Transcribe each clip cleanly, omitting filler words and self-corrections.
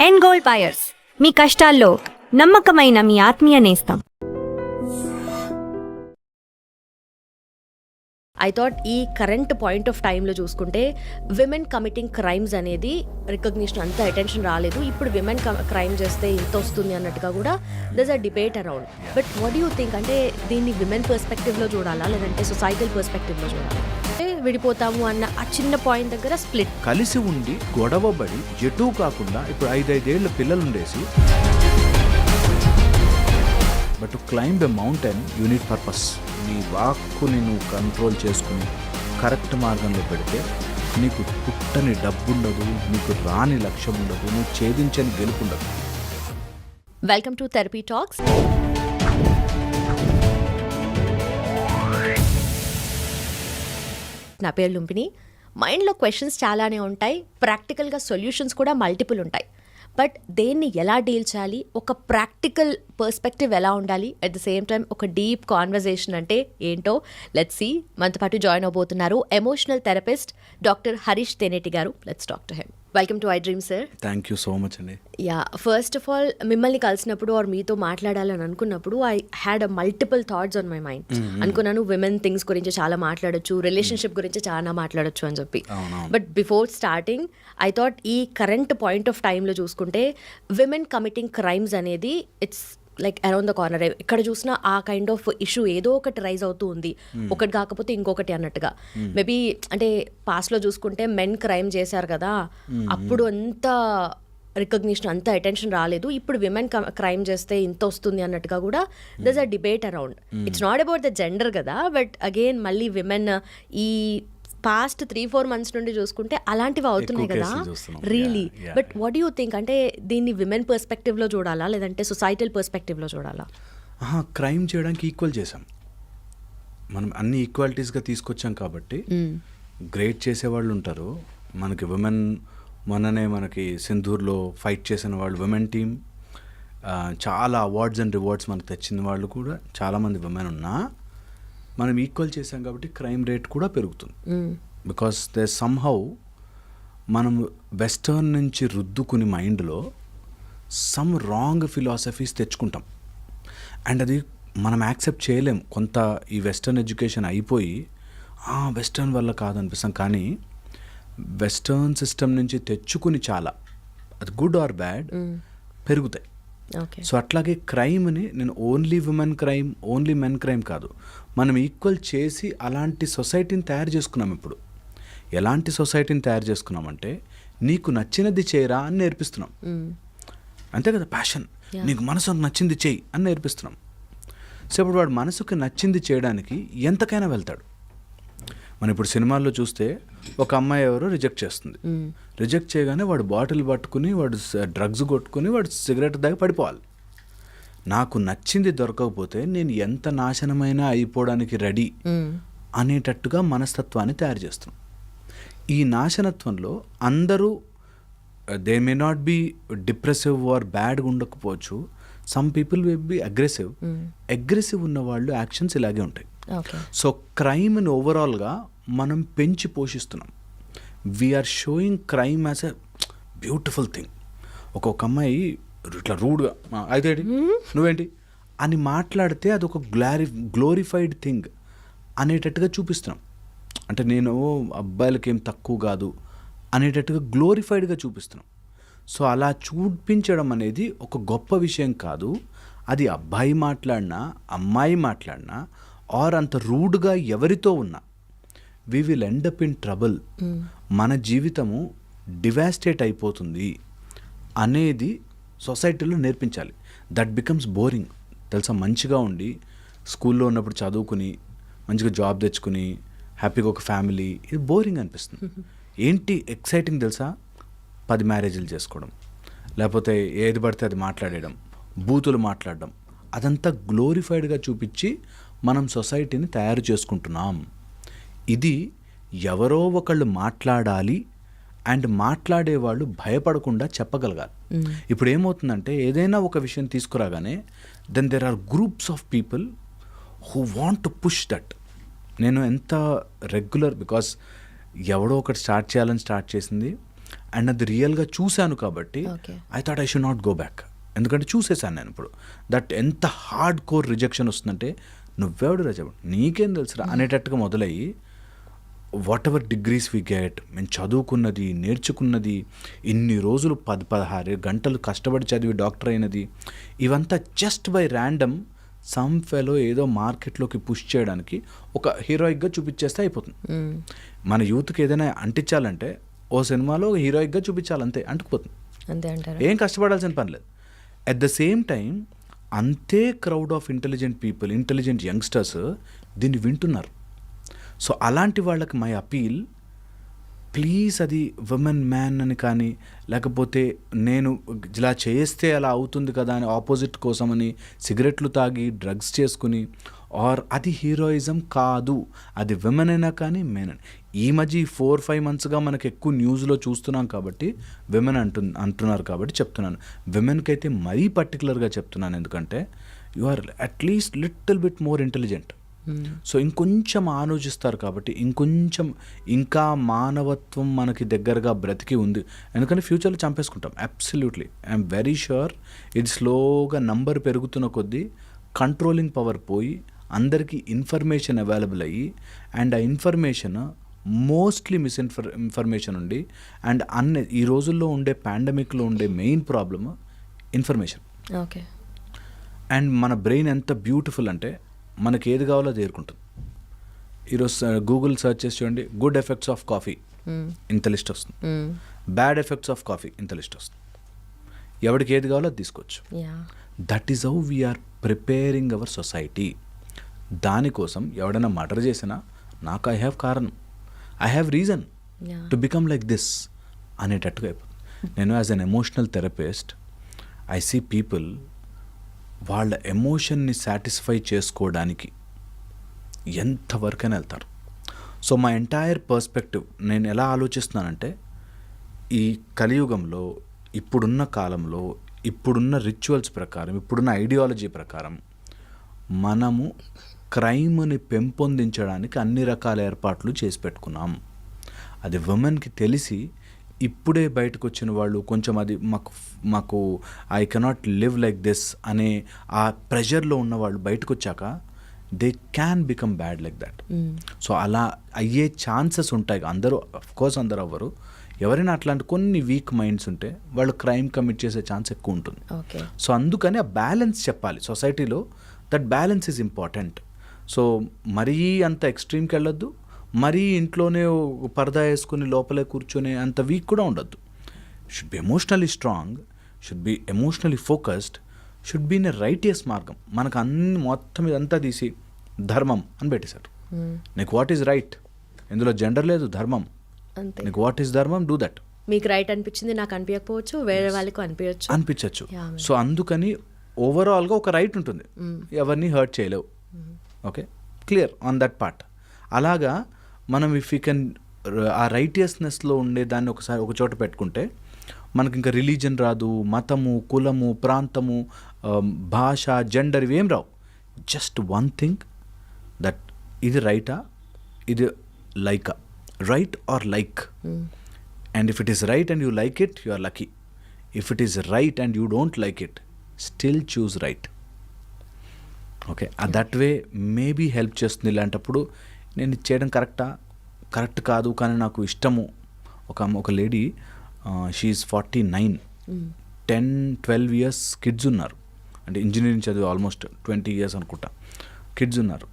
End goal buyers, మీ కష్టాల్లో నమ్మకమైన మీ ఆత్మీయ నేస్తం. ఐ థాట్ ఈ కరెంట్ పాయింట్ ఆఫ్ టైంలో చూసుకుంటే విమెన్ కమిటింగ్ క్రైమ్స్ అనేది రికగ్నిషన్ అంత అటెన్షన్ రాలేదు. ఇప్పుడు విమెన్ క్రైమ్ చేస్తే ఇంత వస్తుంది అన్నట్టుగా కూడా దర్స్ a debate around. But what you think, అంటే దీన్ని విమెన్ పర్స్పెక్టివ్లో చూడాలా లేదంటే సొసైటల్ పర్స్పెక్టివ్లో చూడాలా? అంటే విడిపోతాము అన్న ఆ చిన్న పాయింట్ దగ్గర స్ప్లిట్. కలిసి ఉండి గొడవబడి ఎటూ కాకుండా ఇప్పుడు 5-5 పిల్లలు ఉండేసి, but to climb a mountain you need purpose. నీ వాక్కుని నువ్వు కంట్రోల్ చేసుకుని కరెక్ట్ మార్గంలో పెడితే నీకు పుట్టని డబ్బు ఉండదు, నీకు రాని లక్ష్యం ఉండదు, నువ్వు ఛేదించని గెలుపు ఉండదు. Welcome to therapy talks. నా పేరు లుంపిని. మైండ్లో క్వశ్చన్స్ చాలానే ఉంటాయి, ప్రాక్టికల్గా సొల్యూషన్స్ కూడా మల్టిపుల్ ఉంటాయి. బట్ దేన్ని ఎలా డీల్ చేయాలి, ఒక ప్రాక్టికల్ పర్స్పెక్టివ్ ఎలా ఉండాలి, అట్ ద సేమ్ టైం ఒక డీప్ కాన్వర్జేషన్ అంటే ఏంటో లెట్స్ సీ. మనతో పాటు జాయిన్ అవబోతున్నారు emotional therapist doctor Harish Teneti గారు. Let's talk to him. Welcome to I dream sir. Thank you so much అండి. యా, ఫస్ట్ ఆఫ్ ఆల్ మిమ్మల్ని కలిసినప్పుడు ఆర్ మీతో మాట్లాడాలని అనుకున్నప్పుడు I had a multiple thoughts on my mind. అనుకున్నాను విమెన్ థింగ్స్ గురించి చాలా మాట్లాడొచ్చు, రిలేషన్షిప్ గురించి చాలా మాట్లాడొచ్చు అని చెప్పి. But before starting I thought ఈ కరెంట్ పాయింట్ ఆఫ్ టైంలో చూసుకుంటే విమెన్ కమిటింగ్ క్రైమ్స్ అనేది it's like around the corner. ఎక్కడ చూసినా ఆ కైండ్ ఆఫ్ ఇష్యూ ఏదో ఒకటి రైజ్ అవుతూ ఉంది, ఒకటి కాకపోతే ఇంకొకటి అన్నట్టుగా. మేబీ అంటే పాస్ట్లో చూసుకుంటే మెన్ క్రైమ్ చేశారు కదా, అప్పుడు అంత రికగ్నిషన్ అంత అటెన్షన్ రాలేదు. ఇప్పుడు విమెన్ క్రైమ్ చేస్తే ఇంత వస్తుంది అన్నట్టుగా కూడా దర్స్ a debate around. It's not about the gender కదా, బట్ అగైన్ మళ్ళీ విమెన్ ఈ పాస్ట్ 3-4 months నుండి చూసుకుంటే అలాంటివి అవుతున్నాయి కదా really. But what you think, అంటే దీన్ని విమెన్ పర్స్పెక్టివ్లో చూడాలా లేదంటే సొసైటల్ పర్స్పెక్టివ్లో చూడాలా? క్రైమ్ చేయడానికి ఈక్వల్ చేసాం మనం, అన్ని ఈక్వాలిటీస్గా తీసుకొచ్చాం కాబట్టి గ్రేట్ చేసేవాళ్ళు ఉంటారు. మనకి విమెన్ మొన్ననే మనకి సింధూర్లో ఫైట్ చేసిన వాళ్ళు విమెన్ టీమ్, చాలా అవార్డ్స్ అండ్ రివార్డ్స్ మనకు తెచ్చిన వాళ్ళు కూడా చాలామంది విమెన్ ఉన్నా మనం ఈక్వల్ చేసాం కాబట్టి క్రైమ్ రేట్ కూడా పెరుగుతుంది. బికాస్ దే సమ్హౌ మనం వెస్టర్న్ నుంచి రుద్దుకుని మైండ్లో సమ్ రాంగ్ ఫిలాసఫీస్ తెచ్చుకుంటాం అండ్ అది మనం యాక్సెప్ట్ చేయలేం. కొంత ఈ వెస్టర్న్ ఎడ్యుకేషన్ అయిపోయి వెస్టర్న్ వల్ల కాదనిపిస్తాం, కానీ వెస్టర్న్ సిస్టమ్ నుంచి తెచ్చుకుని చాలా అది గుడ్ ఆర్ బ్యాడ్ పెరుగుతాయి. సో అట్లాగే క్రైమ్ని నేను only women crime, only men crime కాదు, మనం ఈక్వల్ చేసి అలాంటి సొసైటీని తయారు చేసుకున్నాం. ఇప్పుడు ఎలాంటి సొసైటీని తయారు చేసుకున్నామంటే నీకు నచ్చినది చేయరా అని నేర్పిస్తున్నాం. అంతే కదా, ప్యాషన్, నీకు మనసుకు నచ్చింది చేయి అని నేర్పిస్తున్నాం. సో ఇప్పుడు వాడు మనసుకు నచ్చింది చేయడానికి ఎంతకైనా వెళ్తాడు. మనం ఇప్పుడు సినిమాల్లో చూస్తే ఒక అమ్మాయి ఎవరో రిజెక్ట్ చేస్తుంది, రిజెక్ట్ చేయగానే వాడు బాటిల్ పట్టుకుని, వాడు డ్రగ్స్ కొట్టుకుని, వాడు సిగరెట్ దాకా పడిపోవాలి. నాకు నచ్చింది దొరకకపోతే నేను ఎంత నాశనమైనా అయిపోవడానికి రెడీ అనేటట్టుగా మనస్తత్వాన్ని తయారు చేస్తున్నాం. ఈ నాశనత్వంలో అందరూ they may not be depressive or బ్యాడ్గా ఉండకపోవచ్చు, some people will be aggressive. Aggressive ఉన్న వాళ్ళు యాక్షన్స్ ఇలాగే ఉంటాయి. సో క్రైమ్ని ఓవరాల్గా మనం పెంచి పోషిస్తున్నాం. We're showing crime as a beautiful thing. ఒక్కొక్క అమ్మాయి ఇట్లా రూడ్గా అయితే నువ్వేంటి అని మాట్లాడితే అది ఒక గ్లోరిఫైడ్ థింగ్ అనేటట్టుగా చూపిస్తున్నాం. అంటే నేను అబ్బాయిలకి ఏం తక్కువ కాదు అనేటట్టుగా గ్లోరిఫైడ్గా చూపిస్తున్నాం. సో అలా చూపించడం అనేది ఒక గొప్ప విషయం కాదు. అది అబ్బాయి మాట్లాడినా అమ్మాయి మాట్లాడినా ఆర్ అంత రూడ్గా ఎవరితో ఉన్నా we will end up in trouble. మన జీవితము డివాస్టేట్ అయిపోతుంది అనేది సొసైటీలో నేర్పించాలి. దట్ బికమ్స్ బోరింగ్ తెలుసా. మంచిగా ఉండి స్కూల్లో ఉన్నప్పుడు చదువుకుని మంచిగా జాబ్ తెచ్చుకుని హ్యాపీగా ఒక ఫ్యామిలీ, ఇది బోరింగ్ అనిపిస్తుంది. ఏంటి ఎక్సైటింగ్ తెలుసా, 10 మ్యారేజ్లు చేసుకోవడం, లేకపోతే ఏది పడితే అది మాట్లాడేయడం, బూతులు మాట్లాడడం, అదంతా గ్లోరిఫైడ్గా చూపించి మనం సొసైటీని తయారు చేసుకుంటున్నాం. ఇది ఎవరో ఒకళ్ళు మాట్లాడాలి అండ్ మాట్లాడేవాళ్ళు భయపడకుండా చెప్పగలగాలి. ఇప్పుడు ఏమవుతుందంటే ఏదైనా ఒక విషయం తీసుకురాగానే then there are groups of people who want to push that. నేను ఎంత రెగ్యులర్, బికాస్ ఎవడో ఒకటి స్టార్ట్ చేయాలని స్టార్ట్ చేసింది అండ్ అది రియల్గా చూశాను కాబట్టి Okay. I thought I should not go back. ఎందుకంటే చూసేసాను నేను ఇప్పుడు దట్ ఎంత హార్డ్ కోర్ రిజెక్షన్ వస్తుందంటే నువ్వెవడు రజ నీకేం తెలుసురా అనేటట్టుగా మొదలయ్యి whatever degrees we get, మేము చదువుకున్నది నేర్చుకున్నది ఇన్ని రోజులు 16 గంటలు కష్టపడి చదివి డాక్టర్ అయినది ఇవంతా just by random some fellow ఏదో మార్కెట్లోకి పుష్ చేయడానికి ఒక హీరోయిక్గా చూపించేస్తే అయిపోతుంది. మన యూత్కి ఏదైనా అంటించాలంటే ఓ సినిమాలో హీరోయిక్గా చూపించాలి, అంతే అంటుకుపోతుంది, అంతే అంటారు. ఏం కష్టపడాల్సిన పని లేదు. అట్ ద సేమ్ టైం అంతే crowd of intelligent people, intelligent youngsters దీన్ని వింటున్నారు. సో అలాంటి వాళ్ళకి మై అపీల్, ప్లీజ్ అది ఉమెన్ మ్యాన్ అని కానీ లేకపోతే నేను ఇలా చేస్తే అలా అవుతుంది కదా అని ఆపోజిట్ కోసమని సిగరెట్లు తాగి డ్రగ్స్ చేసుకుని ఆర్ అది హీరోయిజం కాదు. అది విమెన్ అయినా కానీ మెన్ అని. ఈ మధ్య 4-5 monthsగా మనకు ఎక్కువ న్యూస్లో చూస్తున్నాం కాబట్టి విమెన్ అంటున్నారు కాబట్టి చెప్తున్నాను. విమెన్కి అయితే మరీ పర్టికులర్గా చెప్తున్నాను, ఎందుకంటే you are at least little bit more intelligent. So ఇంకొంచెం ఆలోచిస్తారు కాబట్టి ఇంకా మానవత్వం మనకి దగ్గరగా బ్రతికి ఉంది. ఎందుకంటే ఫ్యూచర్లో చంపేసుకుంటాం అబ్సల్యూట్లీ. ఐఎమ్ వెరీ ష్యూర్ ఇది స్లోగా నంబర్ పెరుగుతున్న కొద్దీ కంట్రోలింగ్ పవర్ పోయి అందరికీ ఇన్ఫర్మేషన్ అవైలబుల్ అయ్యి అండ్ ఆ ఇన్ఫర్మేషన్ మోస్ట్లీ ఇన్ఫర్మేషన్ ఉండి అండ్ ఈ రోజుల్లో ఉండే పాండమిక్లో ఉండే main problem information. Okay. And మన బ్రెయిన్ ఎంత బ్యూటిఫుల్ అంటే మనకి ఏది కావాలో అది ఏరుకుంటుంది. ఈరోజు గూగుల్ సెర్చ్ చేసి చూడండి, గుడ్ ఎఫెక్ట్స్ ఆఫ్ కాఫీ ఇంత లిస్ట్ వస్తుంది, బ్యాడ్ ఎఫెక్ట్స్ ఆఫ్ కాఫీ ఇంత లిస్ట్ వస్తుంది. ఎవరికి ఏది కావాలో అది తీసుకోవచ్చు. That is how we're preparing our society. దానికోసం ఎవడైనా మర్డర్ చేసినా నాకు ఐ హ్యావ్ కారణం, I have reason to become like this అనేటట్టుగా అయిపోతుంది. నేను as an emotional therapist I see people వాళ్ళ ఎమోషన్ని సాటిస్ఫై చేసుకోవడానికి ఎంతవరకైనా వెళ్తారు. సో మా ఎంటైర్ పర్స్పెక్టివ్ నేను ఎలా ఆలోచిస్తున్నానంటే ఈ కలియుగంలో ఇప్పుడున్న కాలంలో ఇప్పుడున్న రిచువల్స్ ప్రకారం ఇప్పుడున్న ఐడియాలజీ ప్రకారం మనము క్రైమ్ని పెంపొందించడానికి అన్ని రకాల ఏర్పాట్లు చేసి పెట్టుకున్నాం. అది ఉమెన్కి తెలిసి ఇప్పుడే బయటకు వచ్చిన వాళ్ళు కొంచెం అది మాకు I cannot live like this అనే ఆ ప్రెషర్లో ఉన్న వాళ్ళు బయటకు వచ్చాక they can become bad like that. So అలా అయ్యే ఛాన్సెస్ ఉంటాయి. అందరూ అఫ్కోర్స్ అందరూ అవ్వరు. ఎవరైనా అట్లాంటి కొన్ని వీక్ మైండ్స్ ఉంటే వాళ్ళు క్రైమ్ కమిట్ చేసే ఛాన్స్ ఎక్కువ ఉంటుంది. సో అందుకని ఆ బ్యాలెన్స్ చెప్పాలి సొసైటీలో. That balance is important. So మరీ అంత ఎక్స్ట్రీమ్కి వెళ్ళొద్దు, మరీ ఇంట్లోనే పరదా వేసుకుని లోపలే కూర్చొని అంత వీక్ కూడా ఉండొద్దు. Should be emotionally strong, should be emotionally focused, should be in a righteous మార్గం. మనకు అన్ని మొత్తం ఇదంతా తీసి ధర్మం అని పెట్టేశారు. నీకు వాట్ ఈజ్ రైట్, ఇందులో జెండర్ లేదు, ధర్మం. నీకు వాట్ ఈస్ ధర్మం, డూ దట్. మీకు రైట్ అనిపించింది నాకు అనిపించకపోవచ్చు, వేరే వాళ్ళకి అనిపించచ్చు. సో అందుకని ఓవరాల్గా ఒక రైట్ ఉంటుంది, ఎవరిని హర్ట్ చేయలేవు. Okay, clear on that part. అలాగా మనం ఇఫ్ యూ కెన్ ఆ రైటియస్నెస్లో ఉండే దాన్ని ఒకసారి ఒక చోట పెట్టుకుంటే మనకి ఇంకా రిలీజన్ రాదు, మతము, కులము, ప్రాంతము, భాష, జెండర్ ఇవేం రావు. జస్ట్ వన్ థింగ్, దట్ ఇది రైటా, ఇది Lyca, right or like. And if it is right and you like it, you are lucky. If it is right and you don't like it, still choose right. Okay, that way maybe help చేస్తుంది. ఇలాంటప్పుడు నేను చేయడం correct కాదు కానీ నాకు ఇష్టము. ఒక lady, she is 49, 10-12 years kids ఉన్నారు. అంటే ఇంజనీరింగ్ చదివి ఆల్మోస్ట్ 20 years అనుకుంటా కిడ్స్ ఉన్నారు.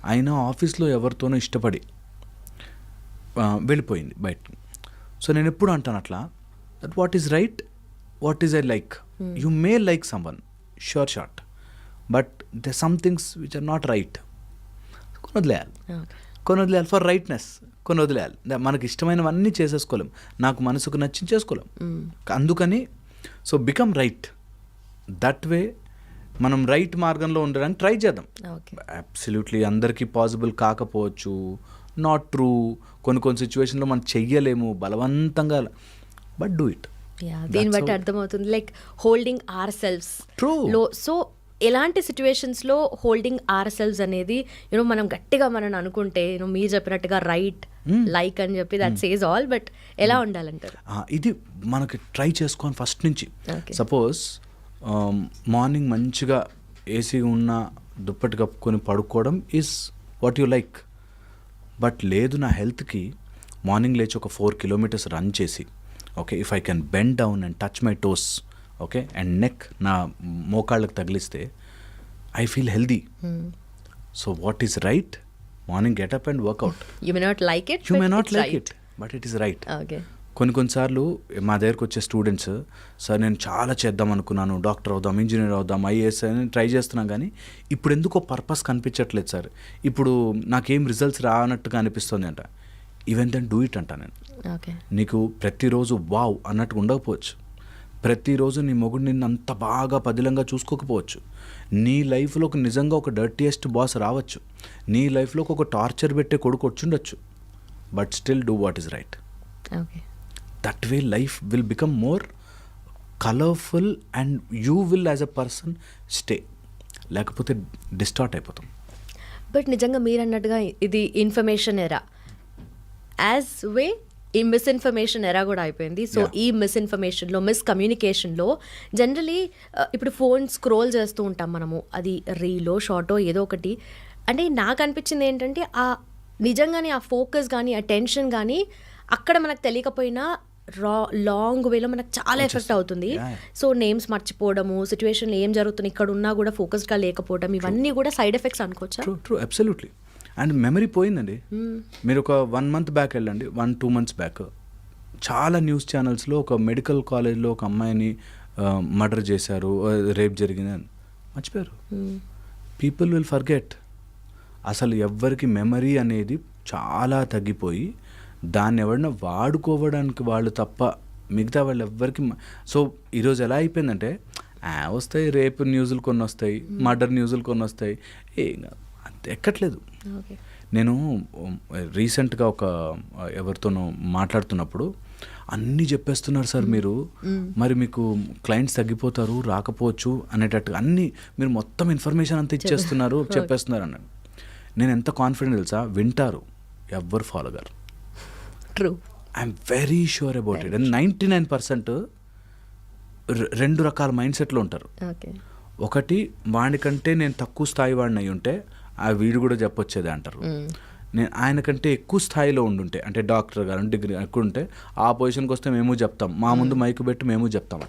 ఆయన ఆఫీస్లో ఎవరితోనో ఇష్టపడి వెళ్ళిపోయింది బయటకి. సో నేను ఎప్పుడు అంటాను అట్లా, that what is right, what is I like. You may like someone, sure short, but they some things which are not right. కొన్ని వదిలేయాలి ఫర్ రైట్నెస్, కొన్ని వదిలేయాలి. మనకి ఇష్టమైనవన్నీ చేసేసుకోలేం, నాకు మనసుకు నచ్చింది చేసుకోలేం. అందుకని so become right. That way మనం రైట్ మార్గంలో ఉండడానికి ట్రై చేద్దాం. అబ్సల్యూట్లీ అందరికీ పాసిబుల్ కాకపోవచ్చు, నాట్ ట్రూ. కొన్ని సిచ్యువేషన్లో మనం చెయ్యలేము బలవంతంగా, బట్ డూ ఇట్. దీన్ని బట్టి అర్థమవుతుంది లైక్ హోల్డింగ్ అవర్ సెల్ఫ్స్ లో. సో ఎలాంటి సిచ్యువేషన్స్లో హోల్డింగ్ ఆర్ సెల్వ్స్ అనేది యూనో మనం గట్టిగా మనం అనుకుంటే యూనో మీరు చెప్పినట్టుగా రైట్ లైక్ అని చెప్పి దట్ సేస్ ఆల్, బట్ ఎలా ఉండాలంటారు? ఇది మనకి ట్రై చేసుకోని ఫస్ట్ నుంచి. Okay. సపోజ్ మార్నింగ్ మంచిగా ఏసీ ఉన్న దుప్పటి కప్పుకొని పడుకోవడం is what you like. But లేదు, నా హెల్త్కి మార్నింగ్ లేచి ఒక 4 kilometers రన్ చేసి, okay, if I can bend down and touch my toes, okay, and neck నా మోకాళ్ళకి తగిలిస్తే I feel healthy. So what is right? Morning get up and workout. You may not like it, you may not like it, but it is right. Okay. కొన్నిసార్లు మా దగ్గరకు వచ్చే students, sir నేను చాలా చేద్దాం అనుకున్నాను, డాక్టర్ అవుదాం, ఇంజనీర్ అవుదాం, ఐఏఎస్ అని ట్రై చేస్తున్నాను, కానీ ఇప్పుడు ఎందుకో పర్పస్ కనిపించట్లేదు సార్, ఇప్పుడు నాకేం రిజల్ట్స్ రానట్టుగా అనిపిస్తుంది అంట. ఈవెన్ దెన్ డూ ఇట్ అంట నేను. ఓకే. నీకు ప్రతిరోజు వావ్ అన్నట్టు ఉండకపోవచ్చు, ప్రతిరోజు నీ మొగుడు నిన్ను అంత బాగా పదిలంగా చూసుకోకపోవచ్చు, నీ లైఫ్లోకి నిజంగా ఒక డర్టీయెస్ట్ బాస్ రావచ్చు, నీ లైఫ్లోకి ఒక టార్చర్ పెట్టే కొడుకు వచ్చుండొచ్చు, but still do what is right. Okay. That way life will become more colourful and you will as a person stay, లేకపోతే డిస్టార్ట్ అయిపోతాం. బట్ నిజంగా మీరు అన్నట్టుగా ఇది ఇన్ఫర్మేషన్ ఎరా, యాజ్ వే ఈ మిస్ఇన్ఫర్మేషన్ ఎరా కూడా అయిపోయింది. So Yeah. ఈ మిస్ఇన్ఫర్మేషన్లో, మిస్కమ్యూనికేషన్లో జనరలీ ఇప్పుడు ఫోన్ స్క్రోల్ చేస్తూ ఉంటాం మనము, అది రీలో షార్టో ఏదో ఒకటి. అంటే నాకు అనిపించింది ఏంటంటే ఆ నిజంగానే ఆ ఫోకస్ కానీ ఆ టెన్షన్ కానీ అక్కడ మనకు తెలియకపోయినా లాంగ్ వేలో మనకు చాలా ఎఫెక్ట్ అవుతుంది. Yeah. సో నేమ్స్ మర్చిపోవడము, సిచ్యువేషన్లో ఏం జరుగుతుంది ఇక్కడ ఉన్నా కూడా ఫోకస్డ్గా లేకపోవడం, ఇవన్నీ కూడా సైడ్ ఎఫెక్ట్స్ అనుకోవచ్చా? True, absolutely. అండ్ మెమరీ పోయిందండి. మీరు ఒక 1 month బ్యాక్ వెళ్ళండి, 1-2 months బ్యాక్ చాలా న్యూస్ ఛానల్స్లో ఒక మెడికల్ కాలేజ్లో ఒక అమ్మాయిని మర్డర్ చేశారు, రేప్ జరిగింది అని మర్చిపోయారు. People will forget. అసలు ఎవ్వరికి మెమరీ అనేది చాలా తగ్గిపోయి దాన్ని ఎవరైనా వాడుకోవడానికి వాళ్ళు తప్ప మిగతా వాళ్ళు ఎవ్వరికి. సో ఈరోజు ఎలా అయిపోయిందంటే వస్తాయి రేపు న్యూస్లు కొన్ని వస్తాయి, మర్డర్ న్యూస్లు కొన్ని వస్తాయి, అంత ఎక్కట్లేదు. ఓకే. నేను రీసెంట్గా ఒక ఎవరితోనో మాట్లాడుతున్నప్పుడు అన్నీ చెప్పేస్తున్నారు సార్ మీరు, మరి మీకు క్లయింట్స్ తగ్గిపోతారు, రాకపోవచ్చు అనేటట్టు అన్నీ మీరు మొత్తం ఇన్ఫర్మేషన్ అంతా ఇచ్చేస్తున్నారు, చెప్పేస్తున్నారు అన్నాడు. నేను ఎంత కాన్ఫిడెంట్ తెలుసా, వింటారు, ఎవ్వరు ఫాలో గారు. True. I'm very sure about it. And 99% 2 రకాల మైండ్ సెట్లో ఉంటారు. ఓకే. ఒకటి, వాడికంటే నేను తక్కువ స్థాయి వాడిని అయి ఉంటే ఆ వీడు కూడా చెప్పొచ్చేది అంటారు. నేను ఆయనకంటే ఎక్కువ స్థాయిలో ఉండుంటే, అంటే డాక్టర్ గారు డిగ్రీ ఎక్కువ ఉంటే ఆ పొజిషన్కి వస్తే మేము చెప్తాం, మా ముందు మైకు పెట్టి మేము చెప్తాం.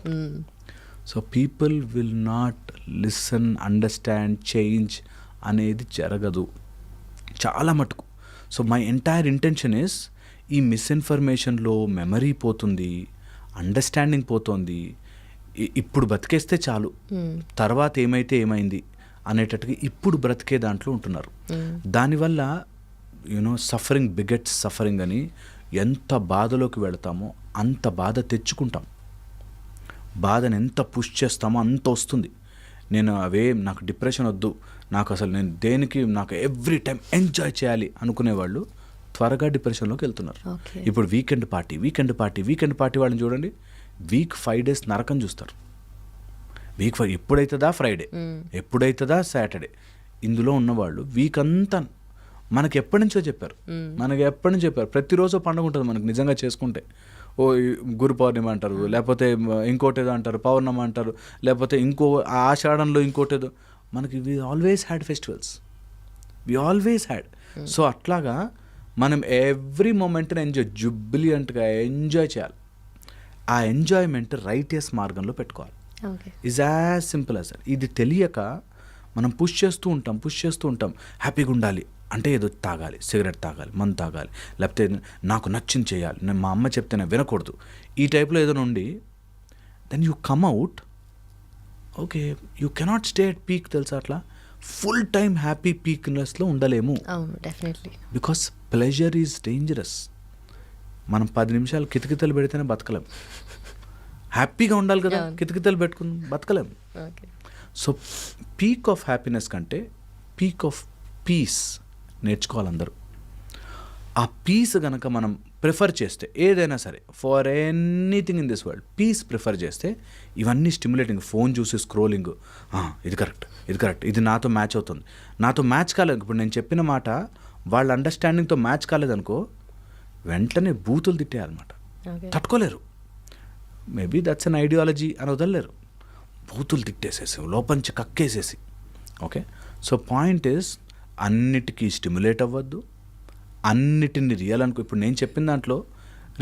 So people will not listen, understand, change అనేది జరగదు చాలా మటుకు. So my entire intention is, ఈ మిస్ఇన్ఫర్మేషన్లో మెమరీ పోతుంది, అండర్స్టాండింగ్ పోతుంది, ఇప్పుడు బతికేస్తే చాలు, తర్వాత ఏమైతే ఏమైంది అనేటట్టుగా ఇప్పుడు బ్రతికే దాంట్లో ఉంటున్నారు. దానివల్ల యూనో సఫరింగ్ బిగెట్స్ సఫరింగ్ అని, ఎంత బాధలోకి వెళతామో అంత బాధ తెచ్చుకుంటాం, బాధను ఎంత పుష్ చేస్తామో అంత వస్తుంది. నేను నాకు డిప్రెషన్ వద్దు, నాకు అసలు నేను దేనికి, నాకు ఎవ్రీ టైం ఎంజాయ్ చేయాలి అనుకునేవాళ్ళు త్వరగా డిప్రెషన్లోకి వెళ్తున్నారు. ఇప్పుడు వీకెండ్ పార్టీ వాళ్ళని చూడండి, వీక్ 5 days నరకం చూస్తారు. వీక్ 5 ఎప్పుడైతుందా ఫ్రైడే, ఎప్పుడైతుందా సాటర్డే, ఇందులో ఉన్నవాళ్ళు వీక్ అంతా మనకి ఎప్పటి నుంచో చెప్పారు, ప్రతిరోజు పండుగ ఉంటుంది మనకు నిజంగా చేసుకుంటే. గురు పౌర్ణిమ అంటారు, లేకపోతే ఇంకోటేదో అంటారు, పౌర్ణమి అంటారు, లేకపోతే ఇంకో ఆషాఢంలో ఇంకోటేదో, మనకి we always had festivals, so అట్లాగా మనం ఎవ్రీ మూమెంట్ని జుబ్లియంట్గా ఎంజాయ్ చేయాలి. ఆ ఎంజాయ్మెంట్ రైటియస్ మార్గంలో పెట్టుకోవాలి. Is as simple as that. ఇది తెలియక మనం పుష్ చేస్తూ ఉంటాం. హ్యాపీగా ఉండాలి అంటే ఏదో తాగాలి, సిగరెట్ తాగాలి, మందు తాగాలి, లేకపోతే నాకు నచ్చింది చేయాలి, నేను మా అమ్మ చెప్తేనే వినకూడదు, ఈ టైప్లో ఏదో నుండి then you come out. Okay, you cannot stay at peak, తెలుసా? అట్లా ఫుల్ టైమ్ హ్యాపీ పీక్నెస్లో ఉండలేము. Because pleasure is dangerous. మనం 10 నిమిషాలు కితకితలు పెడితేనే బతకలేం. హ్యాపీగా ఉండాలి కదా, కితకితలు పెట్టుకుని బతకలేం. సో పీక్ ఆఫ్ హ్యాపీనెస్ కంటే పీక్ ఆఫ్ పీస్ నేర్చుకోవాలి అందరూ. ఆ పీస్ కనుక మనం ప్రిఫర్ చేస్తే ఏదైనా సరే for anything in this world peace prefer చేస్తే ఇవన్నీ స్టిమ్యులేటింగ్, ఫోన్ చూసి స్క్రోలింగ్, ఇది కరెక్ట్, ఇది నాతో మ్యాచ్ అవుతుంది, నాతో మ్యాచ్ కాలేదు. ఇప్పుడు నేను చెప్పిన మాట వాళ్ళ అండర్స్టాండింగ్తో మ్యాచ్ కాలేదనుకో వెంటనే బూతులు తిట్టేయాలన్నమాట. తట్టుకోలేరు. మేబీ దట్స్ అన్ ఐడియాలజీ అని వదలలేరు. బూతులు తిట్టేసేసి లోపంచి కక్కేసేసి. ఓకే, సో పాయింట్ ఈస్ అన్నిటికీ స్టిమ్యులేట్ అవ్వద్దు, అన్నిటిని రియల్ అనుకో. ఇప్పుడు నేను చెప్పిన దాంట్లో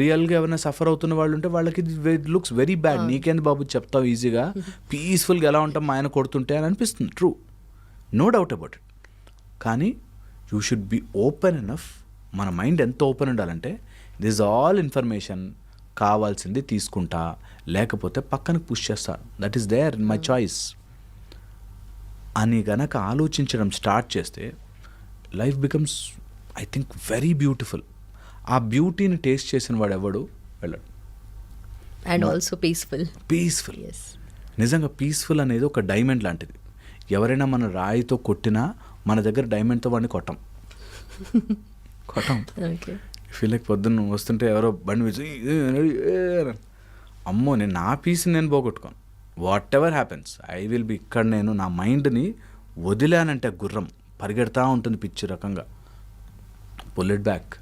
రియల్గా ఎవరైనా సఫర్ అవుతున్న వాళ్ళు ఉంటే వాళ్ళకి ఇది లుక్స్ వెరీ బ్యాడ్. నీకేంది బాబు చెప్తావు ఈజీగా, పీస్ఫుల్గా ఎలా ఉంటాం మా ఆయన కొడుతుంటే అని అనిపిస్తుంది. True, no doubt about it. కానీ you should be open enough. మన మైండ్ ఎంత ఓపెన్ ఉండాలంటే దిస్ ఆల్ ఇన్ఫర్మేషన్ కావాల్సింది తీసుకుంటా, లేకపోతే పక్కనకు పుష్ చేస్తా, that is there in my choice అని గనక ఆలోచించడం స్టార్ట్ చేస్తే life becomes I think very beautiful. ఆ బ్యూటీని టేస్ట్ చేసిన వాడు ఎవడు వెళ్ళడు. And also peaceful. నిజంగా పీస్ఫుల్ అనేది ఒక డైమండ్ లాంటిది. ఎవరైనా మన రాయితో కొట్టినా మన దగ్గర డైమండ్తో వాడిని కొట్టం. ఫీల్ లైక్ పొద్దున్న వస్తుంటే ఎవరో బండి మీద అమ్మో నేను నా పీస్ని నేను పోగొట్టుకోను. Whatever happens I will be ఇక్కడ. నేను నా మైండ్ని వదిలానంటే గుర్రం పరిగెడతా ఉంటుంది పిచ్చి రకంగా. Pull it back.